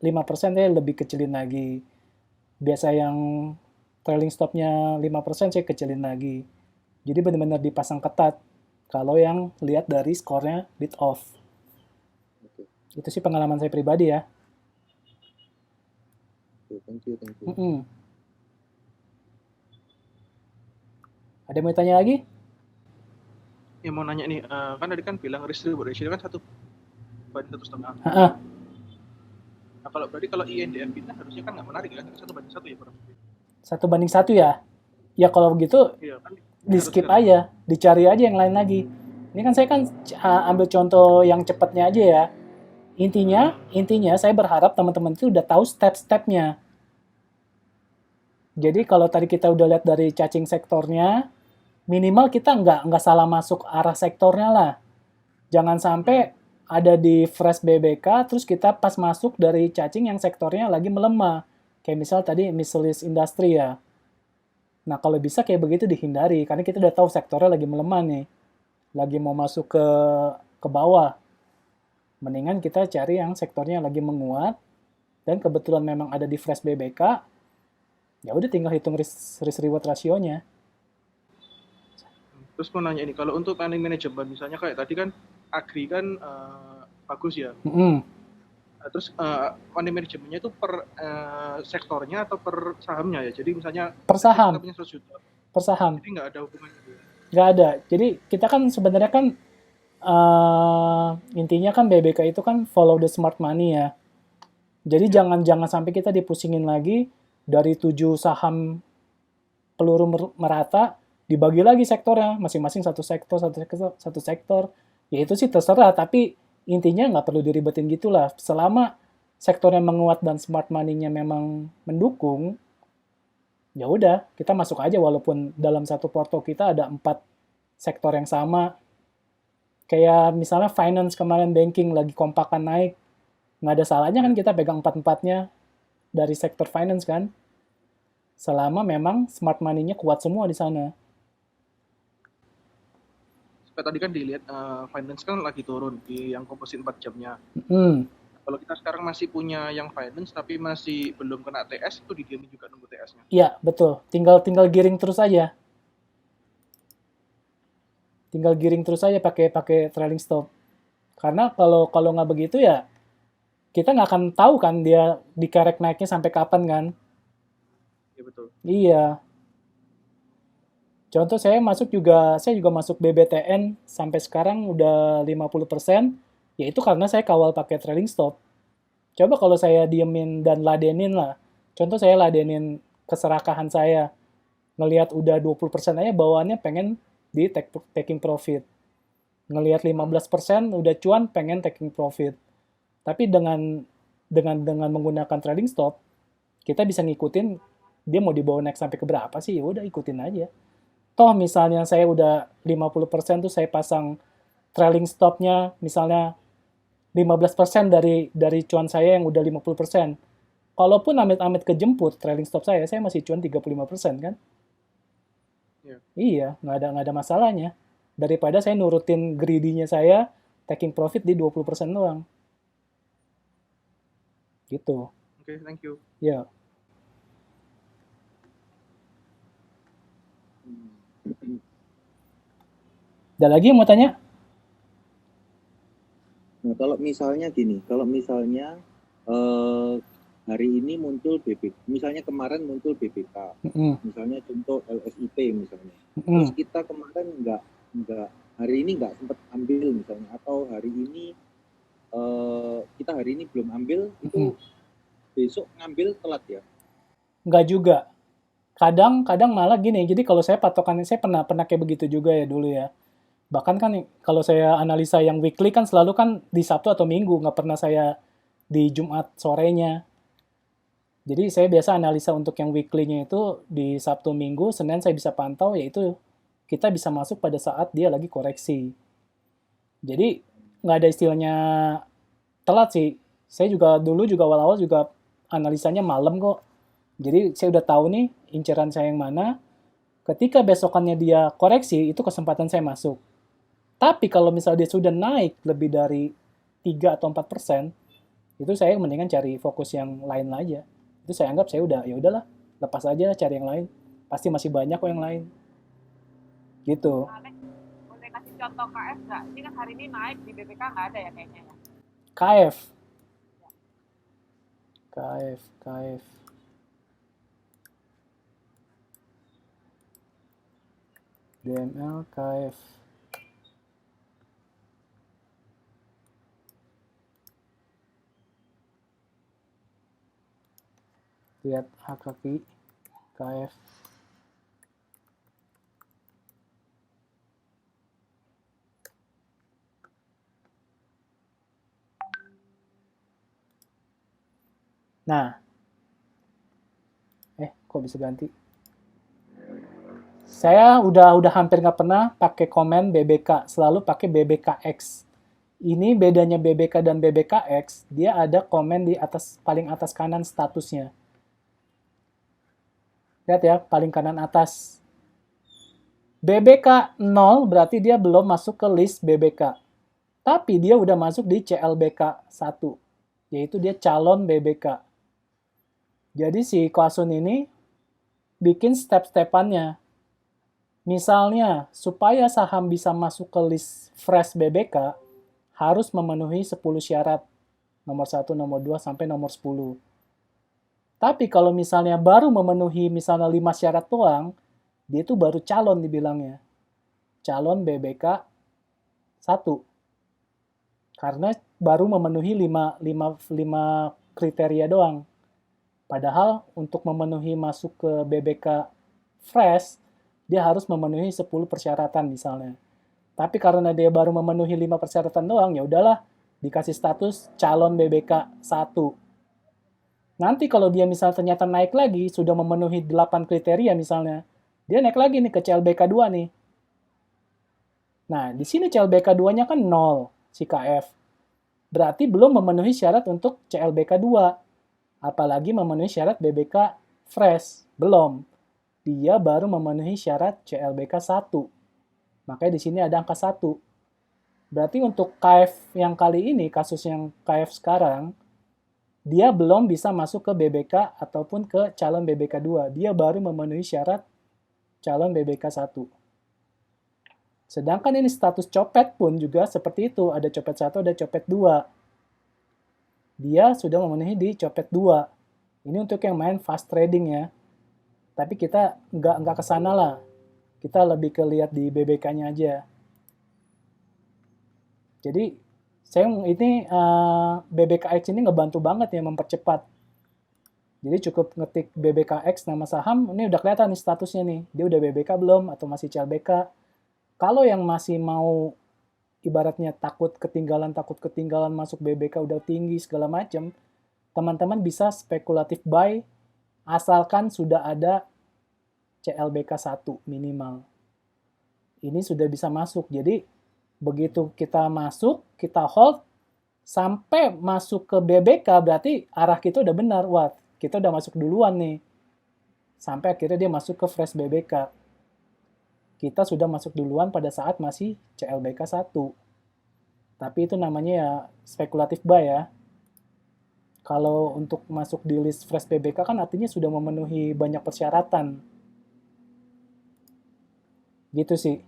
[SPEAKER 1] 5% saya lebih kecilin lagi. Biasa yang trailing stop-nya 5% saya kecilin lagi. Jadi benar-benar dipasang ketat. Kalau yang lihat dari skornya bid off.
[SPEAKER 2] Oke.
[SPEAKER 1] Itu sih pengalaman saya pribadi ya.
[SPEAKER 2] Oke, thank you.
[SPEAKER 1] Ada yang mau tanya lagi?
[SPEAKER 3] Ya mau nanya nih, kan tadi kan bilang risk reward ratio kan 1/1,5.
[SPEAKER 1] Heeh.
[SPEAKER 3] Nah kalau INDF kita harusnya kan nggak menarik ya, 1/1 ya kurang lebih.
[SPEAKER 1] 1/1 ya. Ya kalau begitu
[SPEAKER 3] Iya kan.
[SPEAKER 1] di skip aja, dicari aja yang lain lagi. Ini kan saya kan ambil contoh yang cepatnya aja ya. Intinya saya berharap teman-teman itu udah tahu step-stepnya. Jadi kalau tadi kita udah lihat dari cacing sektornya, minimal kita nggak salah masuk arah sektornya lah. Jangan sampai ada di fresh BBK, terus kita pas masuk dari cacing yang sektornya lagi melemah. Kayak misal tadi miscellaneous industry ya. Nah kalau bisa kayak begitu dihindari, karena kita udah tahu sektornya lagi melemah nih. Lagi mau masuk ke bawah. Mendingan kita cari yang sektornya lagi menguat, dan kebetulan memang ada di fresh BBK, ya udah tinggal hitung risk reward rasionya.
[SPEAKER 3] Terus mau nanya ini, kalau untuk money management misalnya kayak tadi kan agri kan bagus ya. Terus money managementnya itu per sektornya atau per sahamnya ya? Jadi misalnya
[SPEAKER 1] per saham.
[SPEAKER 3] Kita punya 100 juta.
[SPEAKER 1] Per saham.
[SPEAKER 3] Jadi nggak ada hubungannya.
[SPEAKER 1] Nggak ada. Jadi kita kan sebenarnya kan intinya kan BBK itu kan follow the smart money ya. Jadi jangan sampai kita dipusingin lagi dari 7 saham peluru merata, dibagi lagi sektornya, masing-masing satu sektor. Ya itu sih terserah, tapi intinya nggak perlu diribetin gitulah. Selama sektornya menguat dan smart money-nya memang mendukung, ya udah kita masuk aja walaupun dalam satu porto kita ada 4 sektor yang sama. Kayak misalnya finance kemarin banking lagi kompakan naik, nggak ada salahnya kan kita pegang 4-4-nya dari sektor finance kan. Selama memang smart money-nya kuat semua di sana.
[SPEAKER 3] Tadi kan dilihat finance kan lagi turun di yang komposit 4 jamnya. Kalau kita sekarang masih punya yang finance tapi masih belum kena TS, itu didiamin juga nunggu TS-nya.
[SPEAKER 1] Iya, betul. Tinggal giring terus aja. Tinggal giring terus aja pakai trailing stop. Karena kalau nggak begitu ya kita nggak akan tahu kan dia dikerek naiknya sampai kapan kan.
[SPEAKER 3] Iya betul.
[SPEAKER 1] Iya. Contoh saya juga masuk BBTN sampai sekarang udah 50%, yaitu karena saya kawal pakai trailing stop. Coba kalau saya diemin dan ladenin lah. Contoh saya ladenin keserakahan saya. Ngelihat udah 20% aja bawaannya pengen di taking profit. Ngelihat 15% udah cuan pengen taking profit. Tapi dengan menggunakan trailing stop, kita bisa ngikutin dia mau dibawa naik sampai ke berapa sih, ya udah ikutin aja. Toh misalnya saya udah 50% tuh saya pasang trailing stopnya misalnya 15% dari cuan saya yang udah 50%. Kalaupun amit-amit kejemput trailing stop saya masih cuan 35% kan? Iya, nggak ada masalahnya. Daripada saya nurutin greedy-nya saya, taking profit di 20% doang. Gitu.
[SPEAKER 3] Oke, thank you.
[SPEAKER 1] Ya. Ada lagi yang mau tanya?
[SPEAKER 2] Nah, kalau misalnya hari ini muncul BBK, misalnya kemarin muncul BBK, misalnya contoh LSIP misalnya, terus kita kemarin nggak hari ini nggak sempat ambil misalnya, atau hari ini kita hari ini belum ambil, itu besok ngambil telat ya?
[SPEAKER 1] Nggak juga. Kadang malah gini, jadi kalau saya patokannya, saya pernah kayak begitu juga ya dulu ya. Bahkan kan kalau saya analisa yang weekly kan selalu kan di Sabtu atau Minggu, nggak pernah saya di Jumat sorenya. Jadi saya biasa analisa untuk yang weekly-nya itu di Sabtu Minggu, Senin saya bisa pantau, yaitu kita bisa masuk pada saat dia lagi koreksi. Jadi nggak ada istilahnya telat sih. Saya juga dulu awal-awal juga analisanya malam kok. Jadi saya udah tahu nih inceran saya yang mana. Ketika besokannya dia koreksi, itu kesempatan saya masuk. Tapi kalau misalnya dia sudah naik lebih dari 3 atau 4%, itu saya mendingan cari fokus yang lain aja. Itu saya anggap saya udah, ya udahlah, lepas aja cari yang lain. Pasti masih banyak kok yang lain. Gitu.
[SPEAKER 4] Boleh kasih contoh KF nggak? Ini kan hari ini naik di BBK nggak ada ya kayaknya ya?
[SPEAKER 1] KF. KF. DML, KF. Lihat hak kaki, KF. Nah, kok bisa ganti? Saya udah hampir nggak pernah pakai komen BBK, selalu pakai BBKX. Ini bedanya BBK dan BBKX, dia ada komen di atas, paling atas kanan statusnya. Lihat ya, paling kanan atas. BBK 0 berarti dia belum masuk ke list BBK. Tapi dia udah masuk di CLBK 1, yaitu dia calon BBK. Jadi si Koasun ini bikin step-stepannya. Misalnya, supaya saham bisa masuk ke list fresh BBK, harus memenuhi 10 syarat. Nomor 1, nomor 2, sampai nomor 10. Tapi kalau misalnya baru memenuhi misalnya 5 syarat doang, dia itu baru calon dibilangnya. Calon BBK 1. Karena baru memenuhi 5 kriteria doang. Padahal untuk memenuhi masuk ke BBK fresh, dia harus memenuhi 10 persyaratan misalnya. Tapi karena dia baru memenuhi 5 persyaratan doang, ya udahlah, dikasih status calon BBK 1. Nanti kalau dia misalnya ternyata naik lagi, sudah memenuhi 8 kriteria misalnya, dia naik lagi nih ke CLBK 2 nih. Nah, di sini CLBK 2-nya kan 0, si KF. Berarti belum memenuhi syarat untuk CLBK 2. Apalagi memenuhi syarat BBK fresh. Belum. Dia baru memenuhi syarat CLBK 1. Makanya di sini ada angka 1. Berarti untuk KF yang kali ini, kasus yang KF sekarang, dia belum bisa masuk ke BBK ataupun ke calon BBK 2. Dia baru memenuhi syarat calon BBK 1. Sedangkan ini status copet pun juga seperti itu. Ada copet 1, ada copet 2. Dia sudah memenuhi di copet 2. Ini untuk yang main fast trading ya. Tapi kita nggak ke sana lah. Kita lebih ke lihat di BBK-nya aja. Jadi, BBKX ini ngebantu banget ya mempercepat. Jadi cukup ngetik BBKX nama saham, ini udah kelihatan nih statusnya nih. Dia udah BBK belum atau masih CLBK. Kalau yang masih mau ibaratnya takut ketinggalan masuk BBK udah tinggi segala macam, teman-teman bisa spekulatif buy asalkan sudah ada CLBK 1 minimal. Ini sudah bisa masuk. Jadi begitu kita masuk, kita hold sampai masuk ke BBK berarti arah kita udah benar. Wah, kita udah masuk duluan nih. Sampai akhirnya dia masuk ke fresh BBK. Kita sudah masuk duluan pada saat masih CLBK 1. Tapi itu namanya ya spekulatif buy ya. Kalau untuk masuk di list fresh BBK kan artinya sudah memenuhi banyak persyaratan. Gitu sih.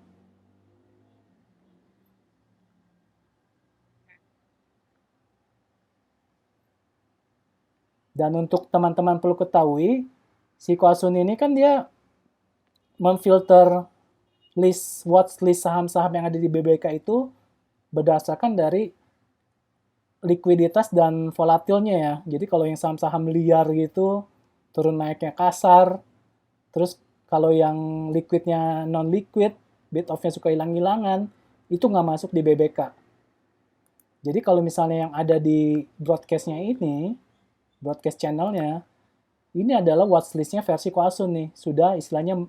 [SPEAKER 1] Dan untuk teman-teman perlu ketahui, si Koasun ini kan dia memfilter watch list saham-saham yang ada di BBK itu berdasarkan dari likuiditas dan volatilnya ya. Jadi kalau yang saham-saham liar gitu, turun naiknya kasar, terus kalau yang liquidnya non-liquid, bid-off-nya suka hilang-hilangan, itu nggak masuk di BBK. Jadi kalau misalnya yang ada di broadcast-nya ini, broadcast channel-nya, ini adalah watchlist-nya versi Koasun nih. Sudah istilahnya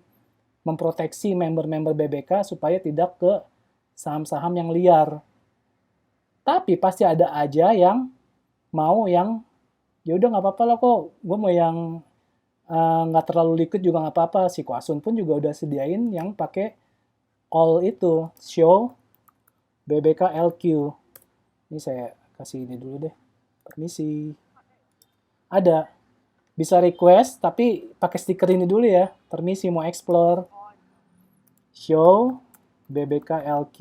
[SPEAKER 1] memproteksi member-member BBK supaya tidak ke saham-saham yang liar. Tapi pasti ada aja yang mau yang ya udah nggak apa-apa lah kok, gue mau yang nggak terlalu liquid juga nggak apa-apa. Si Koasun pun juga udah sediain yang pakai all itu, show BBK LQ. Ini saya kasih ini dulu deh. Permisi. Ada. Bisa request, tapi pakai stiker ini dulu ya. Permisi mau explore. Show BBK LQ.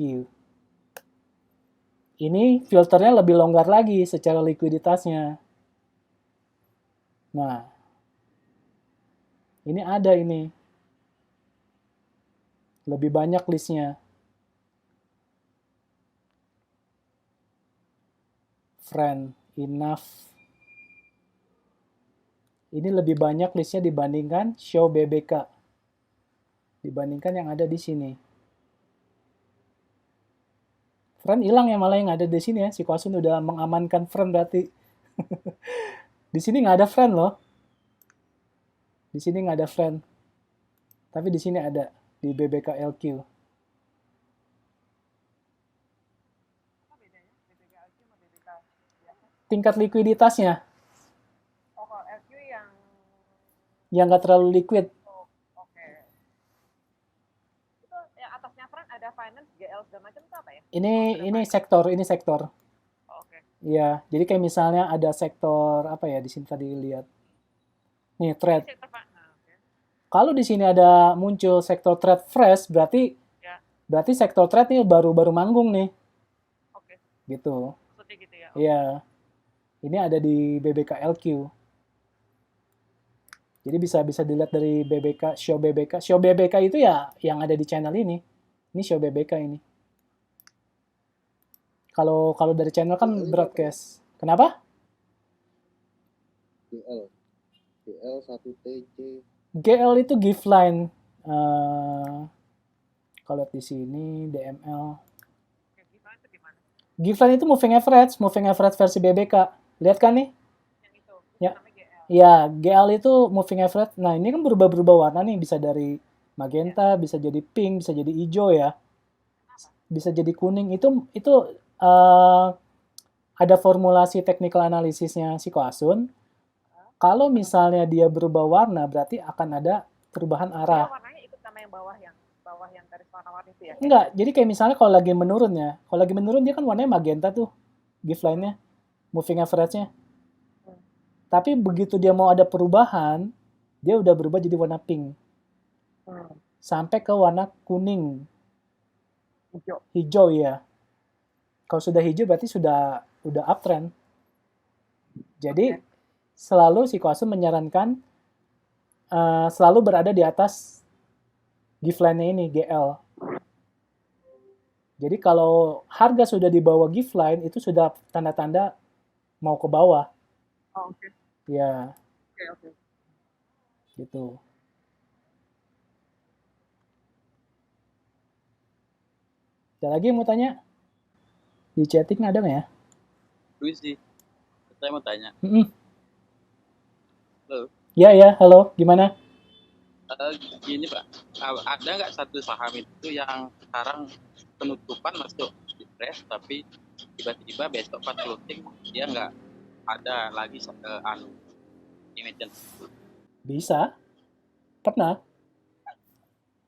[SPEAKER 1] Ini filternya lebih longgar lagi secara likuiditasnya. Nah, ini ada ini. Lebih banyak listnya. Friend, enough. Ini lebih banyak listnya dibandingkan show BBK. Dibandingkan yang ada di sini. Friend hilang ya malah yang ada di sini ya. Si Kwasun udah mengamankan friend berarti. Di sini nggak ada friend loh. Di sini nggak ada friend. Tapi di sini ada. Di BBK LQ.
[SPEAKER 4] Apa bedanya BBK LQ sama BBK biasa?
[SPEAKER 1] Tingkat likuiditasnya.
[SPEAKER 4] Oh, kalau LQ
[SPEAKER 1] yang nggak terlalu liquid.
[SPEAKER 4] Oh, oke. Itu yang atasnya front ada finance, GL segala macam itu apa ya?
[SPEAKER 1] Ini sektor.
[SPEAKER 4] Oh, oke.
[SPEAKER 1] Iya, jadi kayak misalnya ada sektor apa ya di sini tadi lihat. Nih, trade.
[SPEAKER 4] Sektor nah, oke.
[SPEAKER 1] Kalau di sini ada muncul sektor trade fresh, berarti
[SPEAKER 4] Ya.
[SPEAKER 1] berarti sektor trade ini baru manggung nih.
[SPEAKER 4] Oke.
[SPEAKER 1] Gitu.
[SPEAKER 4] Maksudnya gitu ya.
[SPEAKER 1] Iya. Ini ada di BBK LQ. Jadi bisa dilihat dari BBK, show BBK. Show BBK itu ya yang ada di channel ini. Ini show BBK ini. Kalau dari channel kan broadcast. Kenapa?
[SPEAKER 2] GL 1TC.
[SPEAKER 1] GL itu gift line. Kalau lihat di sini DML.
[SPEAKER 4] Oke, gimana itu gimana?
[SPEAKER 1] Gift line itu moving average versi BBK. Lihat kan nih?
[SPEAKER 4] Yang itu
[SPEAKER 1] Ya.
[SPEAKER 4] namanya GL.
[SPEAKER 1] Ya, GL itu moving average. Nah, ini kan berubah warna nih, bisa dari magenta, bisa jadi pink, bisa jadi hijau ya. Bisa jadi kuning. Itu ada formulasi technical analisisnya si Koasun. Kalau misalnya dia berubah warna, berarti akan ada perubahan arah.
[SPEAKER 4] Warnanya ikut sama yang bawah yang garis warna-warni itu ya?
[SPEAKER 1] Enggak, jadi kayak misalnya kalau lagi menurun ya. Kalau lagi menurun dia kan warnanya magenta tuh. Gift line-nya, moving average-nya. Tapi begitu dia mau ada perubahan, dia udah berubah jadi warna pink. Sampai ke warna kuning. Hijau ya. Kalau sudah hijau berarti udah uptrend. Jadi selalu si Koasun menyarankan selalu berada di atas gift line-nya ini, GL. Jadi kalau harga sudah di bawah gift line, itu sudah tanda-tanda mau ke bawah.
[SPEAKER 4] Oh, oke.
[SPEAKER 1] Ya.
[SPEAKER 4] Oke.
[SPEAKER 1] Gitu. Ada lagi yang mau tanya? Di chatting ada nggak ya?
[SPEAKER 5] Luis, saya mau tanya. Halo.
[SPEAKER 1] Ya, halo. Gimana?
[SPEAKER 5] Gini Pak, ada nggak satu saham itu yang sekarang penutupan masuk di press, tapi tiba-tiba besok pas closing dia nggak ada lagi image.
[SPEAKER 1] Bisa. Pernah.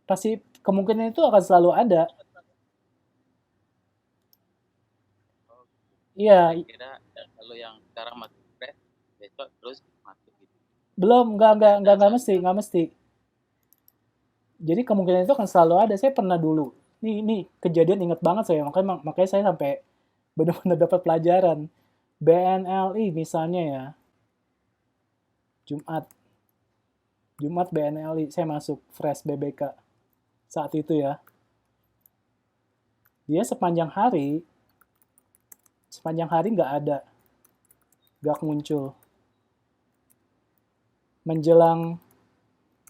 [SPEAKER 1] Pasti kemungkinan itu akan selalu ada. Iya.
[SPEAKER 5] Kira kalau yang sekarang masuk press, besok terus masuk gitu.
[SPEAKER 1] Belum, nggak mesti. Jadi kemungkinan itu akan selalu ada. Saya pernah dulu. Ini kejadian ingat banget saya. Makanya saya sampai benar-benar dapat pelajaran. BNLI misalnya ya. Jumat BNLI. Saya masuk fresh BBK. Saat itu ya. Dia sepanjang hari nggak ada. Nggak muncul. Menjelang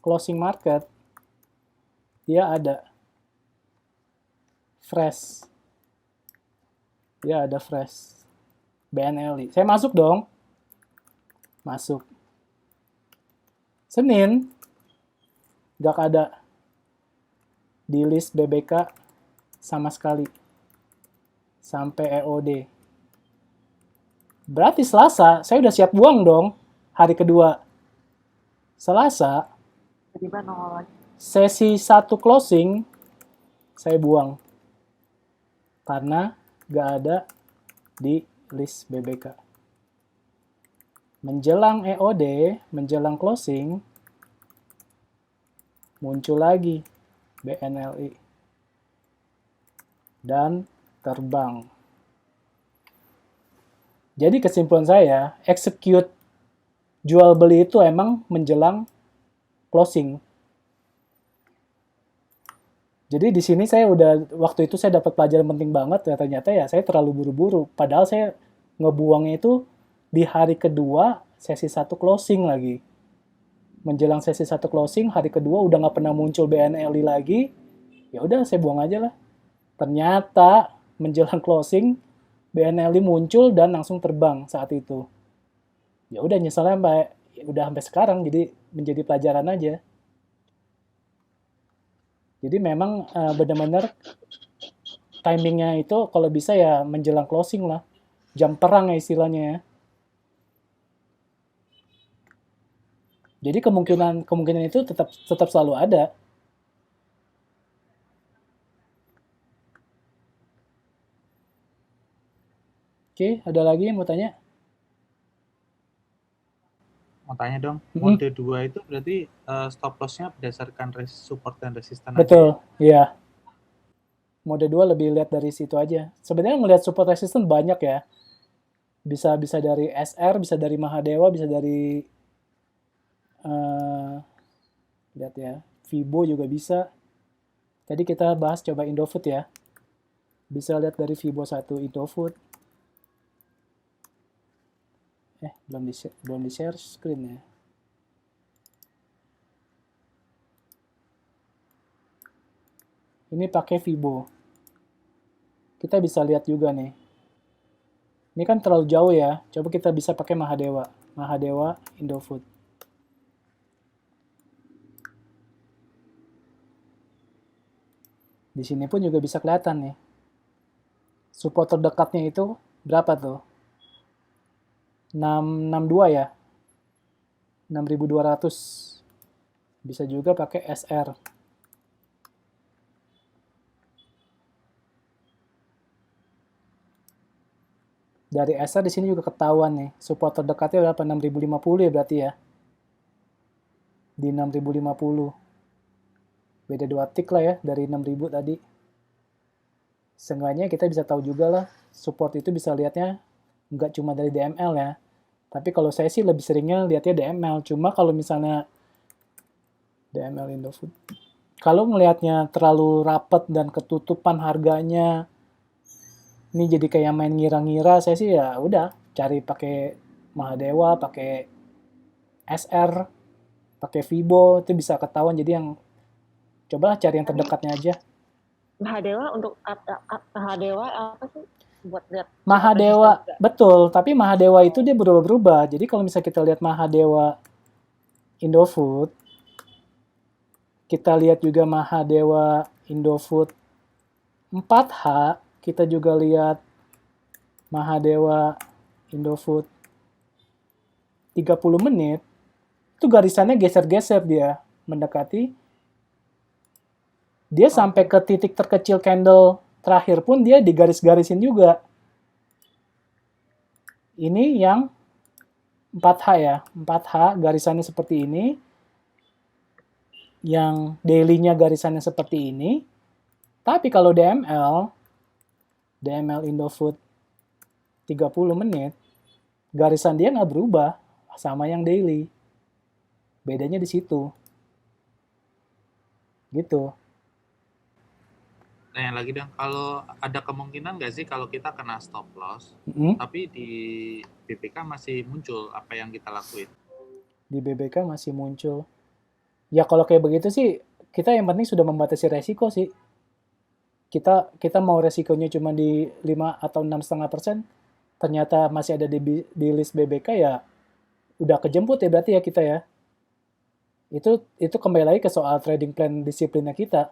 [SPEAKER 1] closing market, dia ada fresh. BNLI. Saya masuk dong. Masuk. Senin, nggak ada di list BBK sama sekali. Sampai EOD. Berarti Selasa, saya udah siap buang dong. Hari kedua. Selasa,
[SPEAKER 4] Tiba-tiba nongol lagi.
[SPEAKER 1] sesi 1 closing, saya buang. karena nggak ada di list BBK. Menjelang EOD, menjelang closing, muncul lagi BNLI dan terbang. Jadi kesimpulan saya, execute jual beli itu emang menjelang closing. Jadi di sini saya waktu itu saya dapat pelajaran penting banget, ya ternyata ya saya terlalu buru-buru. Padahal saya ngebuangnya itu di hari kedua sesi 1 closing lagi. Menjelang sesi 1 closing, hari kedua udah nggak pernah muncul BNLI lagi, ya udah saya buang aja lah. Ternyata menjelang closing, BNLI muncul dan langsung terbang saat itu. Ya udah nyesalnya sampai sekarang, jadi menjadi pelajaran aja. Jadi memang benar-benar timingnya itu kalau bisa ya menjelang closing lah. Jam perang ya istilahnya ya. Jadi kemungkinan itu tetap selalu ada. Oke, ada lagi yang mau tanya?
[SPEAKER 6] Mau tanya dong, mode 2 itu berarti stop loss-nya berdasarkan support dan resisten
[SPEAKER 1] Betul, iya. Mode 2 lebih lihat dari situ aja. Sebenarnya ngelihat support resisten banyak ya. Bisa dari SR, bisa dari Mahadewa, bisa dari lihat ya, Fibo juga bisa. Tadi kita bahas coba Indofood ya. Bisa lihat dari Fibo 1 Indofood. Belum di share screen ya. Ini pakai Fibo. Kita bisa lihat juga nih. Ini kan terlalu jauh ya. Coba kita bisa pakai Mahadewa. Mahadewa Indofood. Di sini pun juga bisa kelihatan nih. Support terdekatnya itu berapa tuh? 662 ya. 6.200. Bisa juga pakai SR. Dari SR di sini juga ketahuan nih. Support terdekatnya berapa? 6.050 ya berarti ya. Di 6.050. Beda 2 tick lah ya dari 6.000 tadi. Seenggaknya kita bisa tahu juga lah. Support itu bisa lihatnya nggak cuma dari DML ya. Tapi kalau saya sih lebih seringnya lihatnya DML. Cuma kalau misalnya DML Indofood. Kalau ngelihatnya terlalu rapat dan ketutupan harganya, ini jadi kayak main ngira-ngira, saya sih ya udah cari pakai Mahadewa, pakai SR, pakai Fibo, itu bisa ketahuan. Jadi yang cobalah cari yang terdekatnya aja.
[SPEAKER 7] Mahadewa untuk Mahadewa apa sih? Buat lihat
[SPEAKER 1] Mahadewa, betul. Tapi Mahadewa itu dia berubah-berubah. Jadi kalau misalnya kita lihat Mahadewa Indofood, kita lihat juga Mahadewa Indofood 4H, kita juga lihat Mahadewa Indofood 30 menit, itu garisannya geser-geser dia, mendekati. Dia sampai ke titik terkecil candle terakhir pun dia digaris-garisin juga. Ini yang 4H ya, 4H garisannya seperti ini. Yang daily-nya garisannya seperti ini. Tapi kalau DML Indofood 30 menit, garisan dia nggak berubah sama yang daily. Bedanya di situ. Gitu.
[SPEAKER 6] Tanya lagi dong, kalau ada kemungkinan nggak sih kalau kita kena stop loss, tapi di BBK masih muncul apa yang kita lakuin?
[SPEAKER 1] Di BBK masih muncul. Ya kalau kayak begitu sih, kita yang penting sudah membatasi resiko sih. Kita mau resikonya cuma di 5 atau 6,5%, ternyata masih ada di list BBK ya udah kejemput ya berarti ya kita ya. Itu kembali lagi ke soal trading plan disiplinnya kita.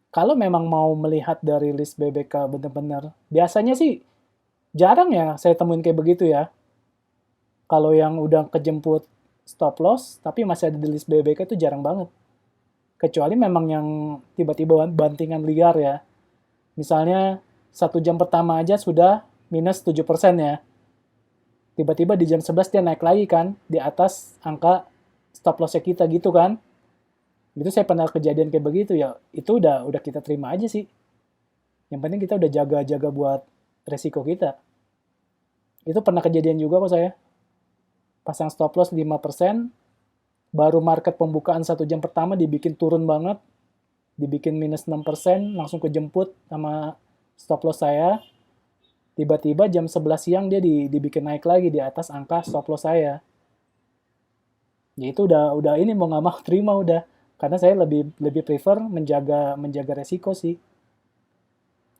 [SPEAKER 1] Kalau memang mau melihat dari list BBK benar-benar, biasanya sih jarang ya saya temuin kayak begitu ya. Kalau yang udah kejemput stop loss, tapi masih ada di list BBK itu jarang banget. Kecuali memang yang tiba-tiba bantingan liar ya. Misalnya 1 jam pertama aja sudah minus 7% ya. Tiba-tiba di jam 11 dia naik lagi kan, di atas angka stop loss-nya kita gitu kan. Itu saya pernah kejadian kayak begitu ya, itu udah kita terima aja sih. Yang penting kita udah jaga-jaga buat resiko kita. Itu pernah kejadian juga kok saya. Pasang stop loss 5%, baru market pembukaan 1 jam pertama dibikin turun banget, dibikin minus 6%, langsung kejemput sama stop loss saya. Tiba-tiba jam 11 siang dia dibikin naik lagi di atas angka stop loss saya. Ya itu udah ini mau nggak mau terima udah. Karena saya lebih prefer menjaga resiko sih.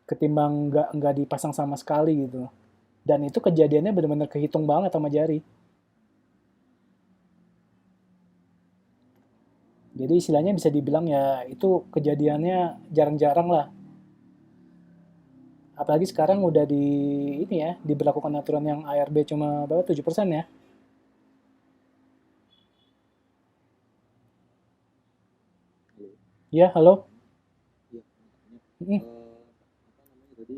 [SPEAKER 1] Ketimbang nggak dipasang sama sekali gitu. Dan itu kejadiannya benar-benar kehitung banget sama jari. Jadi istilahnya bisa dibilang ya itu kejadiannya jarang-jarang lah. Apalagi sekarang udah diberlakukan aturan yang ARB cuma berapa 7% ya. Ya, halo.
[SPEAKER 2] Iya,
[SPEAKER 1] Mm,
[SPEAKER 2] apa namanya tadi?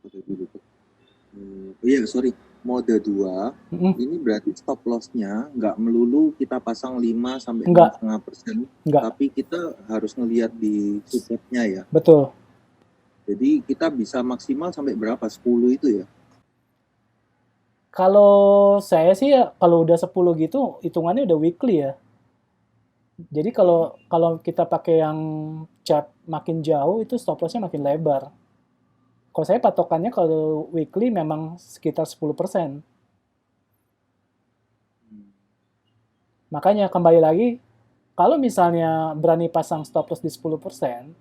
[SPEAKER 2] Mode dulu tuh. Iya, sorry. Mode 2,
[SPEAKER 1] mm,
[SPEAKER 2] ini berarti stop loss-nya nggak melulu kita pasang 5 sampai
[SPEAKER 1] Enggak,
[SPEAKER 2] 6,5%,
[SPEAKER 1] enggak.
[SPEAKER 2] tapi kita harus ngelihat di support-nya ya.
[SPEAKER 1] Betul.
[SPEAKER 2] Jadi kita bisa maksimal sampai berapa? 10 itu ya?
[SPEAKER 1] Kalau saya sih ya, kalau udah 10 gitu, hitungannya udah weekly ya. Jadi kalau kita pakai yang chart makin jauh, itu stop loss-nya makin lebar. Kalau saya patokannya kalau weekly memang sekitar 10%. Makanya kembali lagi, kalau misalnya berani pasang stop loss di 10%,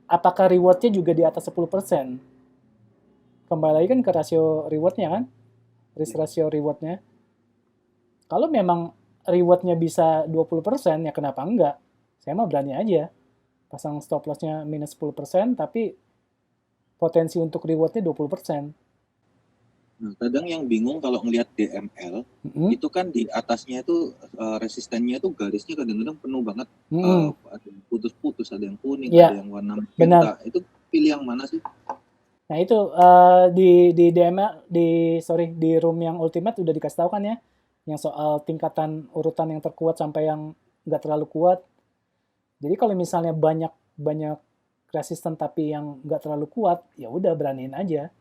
[SPEAKER 1] apakah reward-nya juga di atas 10%? Kembali lagi kan ke rasio reward-nya kan? Risk ratio reward-nya. Kalau memang reward-nya bisa 20%, ya kenapa enggak? Saya mah berani aja. Pasang stop loss-nya minus 10%, tapi potensi untuk reward-nya 20%.
[SPEAKER 2] Nah, kadang yang bingung kalau ngelihat DML, itu kan di atasnya itu resistennya itu garisnya kadang-kadang penuh banget. Ada yang putus-putus, ada yang kuning, ada yang warna magenta. Itu pilih yang mana sih?
[SPEAKER 1] Nah itu di DML di room yang ultimate udah dikasih tahu kan ya, yang soal tingkatan urutan yang terkuat sampai yang nggak terlalu kuat. Jadi kalau misalnya banyak resisten tapi yang nggak terlalu kuat, ya udah beraniin aja.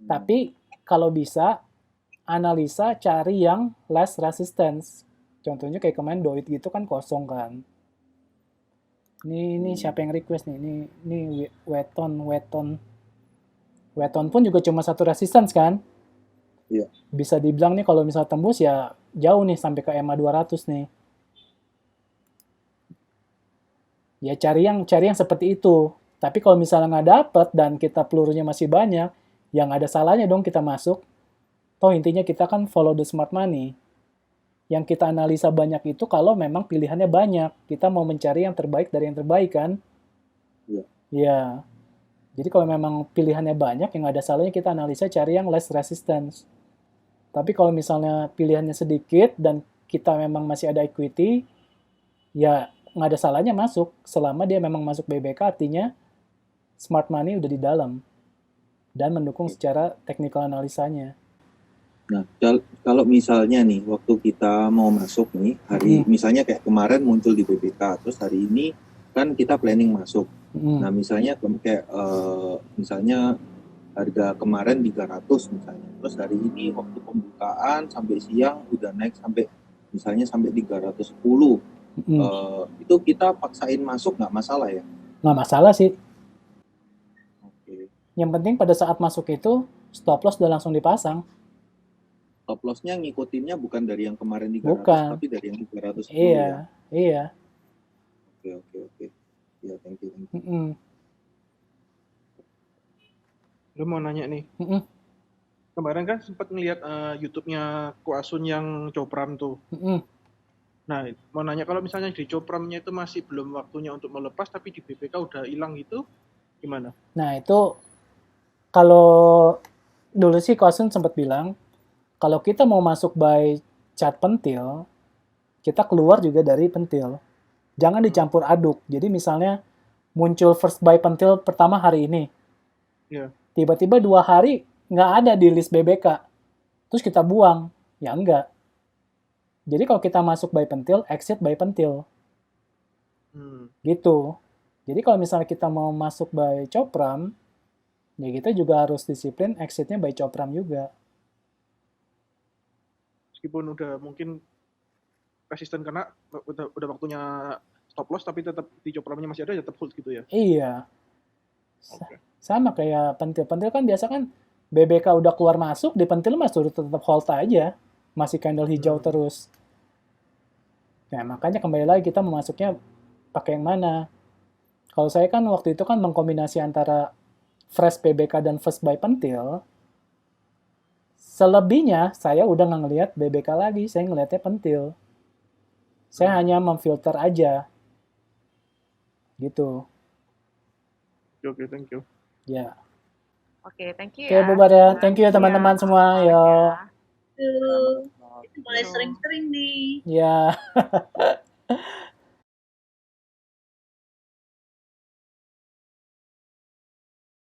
[SPEAKER 1] Tapi kalau bisa analisa cari yang less resistance. Contohnya kayak kemarin Doit gitu kan kosong kan. Ini siapa yang request nih? Ini Weton pun juga cuma satu resistance kan?
[SPEAKER 2] Iya.
[SPEAKER 1] Bisa dibilang nih kalau misal tembus ya jauh nih sampai ke EMA 200 nih. Ya cari yang seperti itu. Tapi kalau misalnya nggak dapet dan kita pelurunya masih banyak, ya nggak ada salahnya dong kita masuk. Toh intinya kita kan follow the smart money. Yang kita analisa banyak itu kalau memang pilihannya banyak. Kita mau mencari yang terbaik dari yang terbaik kan?
[SPEAKER 2] Iya.
[SPEAKER 1] Ya. Jadi kalau memang pilihannya banyak, yang ada salahnya kita analisa cari yang less resistance. Tapi kalau misalnya pilihannya sedikit dan kita memang masih ada equity, ya nggak ada salahnya masuk. Selama dia memang masuk BBK, artinya smart money udah di dalam. Dan mendukung secara technical analisanya.
[SPEAKER 2] Nah, kalau misalnya nih, waktu kita mau masuk nih, misalnya kayak kemarin muncul di BBK, terus hari ini kan kita planning masuk. Nah, misalnya kayak misalnya harga kemarin 300 misalnya, terus hari ini waktu pembukaan sampai siang udah naik sampai misalnya sampai 310. Itu kita paksain masuk nggak masalah ya?
[SPEAKER 1] Nggak masalah sih.
[SPEAKER 2] Oke.
[SPEAKER 1] Yang penting pada saat masuk itu stop loss udah langsung dipasang.
[SPEAKER 2] Stop loss-nya ngikutinnya bukan dari yang kemarin 300,
[SPEAKER 1] bukan.
[SPEAKER 2] Tapi dari yang 310
[SPEAKER 1] iya,
[SPEAKER 2] ya?
[SPEAKER 1] Iya.
[SPEAKER 2] Oke. Ya, thank you.
[SPEAKER 3] Lu mau nanya nih. Kemarin kan sempat ngeliat YouTube-nya Kuasun yang Copram tuh. Nah, mau nanya kalau misalnya di Copramnya itu masih belum waktunya untuk melepas, tapi di BPK udah hilang gitu, gimana?
[SPEAKER 1] Nah, itu kalau dulu sih Kuasun sempat bilang, kalau kita mau masuk by chart pentil, kita keluar juga dari pentil. Jangan dicampur aduk. Jadi misalnya muncul first buy pentil pertama hari ini.
[SPEAKER 3] Iya.
[SPEAKER 1] Tiba-tiba 2 hari nggak ada di list BBK. Terus kita buang. Ya enggak. Jadi kalau kita masuk buy pentil, exit buy pentil. Gitu. Jadi kalau misalnya kita mau masuk buy copram, ya kita juga harus disiplin exitnya buy copram juga.
[SPEAKER 3] Meskipun udah mungkin resisten kena, udah waktunya stop loss, tapi tetap di copramnya masih ada, tetap hold gitu ya?
[SPEAKER 1] Iya.
[SPEAKER 3] Okay.
[SPEAKER 1] Sama kayak pentil. Pentil kan biasa kan BBK udah keluar masuk, di pentil masih tetap hold aja. Masih candle hijau terus. Nah, makanya kembali lagi kita memasuknya pakai yang mana. Kalau saya kan waktu itu kan mengkombinasi antara fresh BBK dan first buy pentil. Selebihnya saya udah nggak ngelihat BBK lagi, saya ngelihatnya pentil. Saya hanya memfilter aja. Gitu.
[SPEAKER 3] Oke, thank you.
[SPEAKER 1] Ya.
[SPEAKER 4] Oke, thank you
[SPEAKER 1] Oke,
[SPEAKER 4] ya.
[SPEAKER 1] bubar ya. Thank you ya teman-teman semua. Yo.
[SPEAKER 8] Mulai sering-sering nih.
[SPEAKER 1] Ya.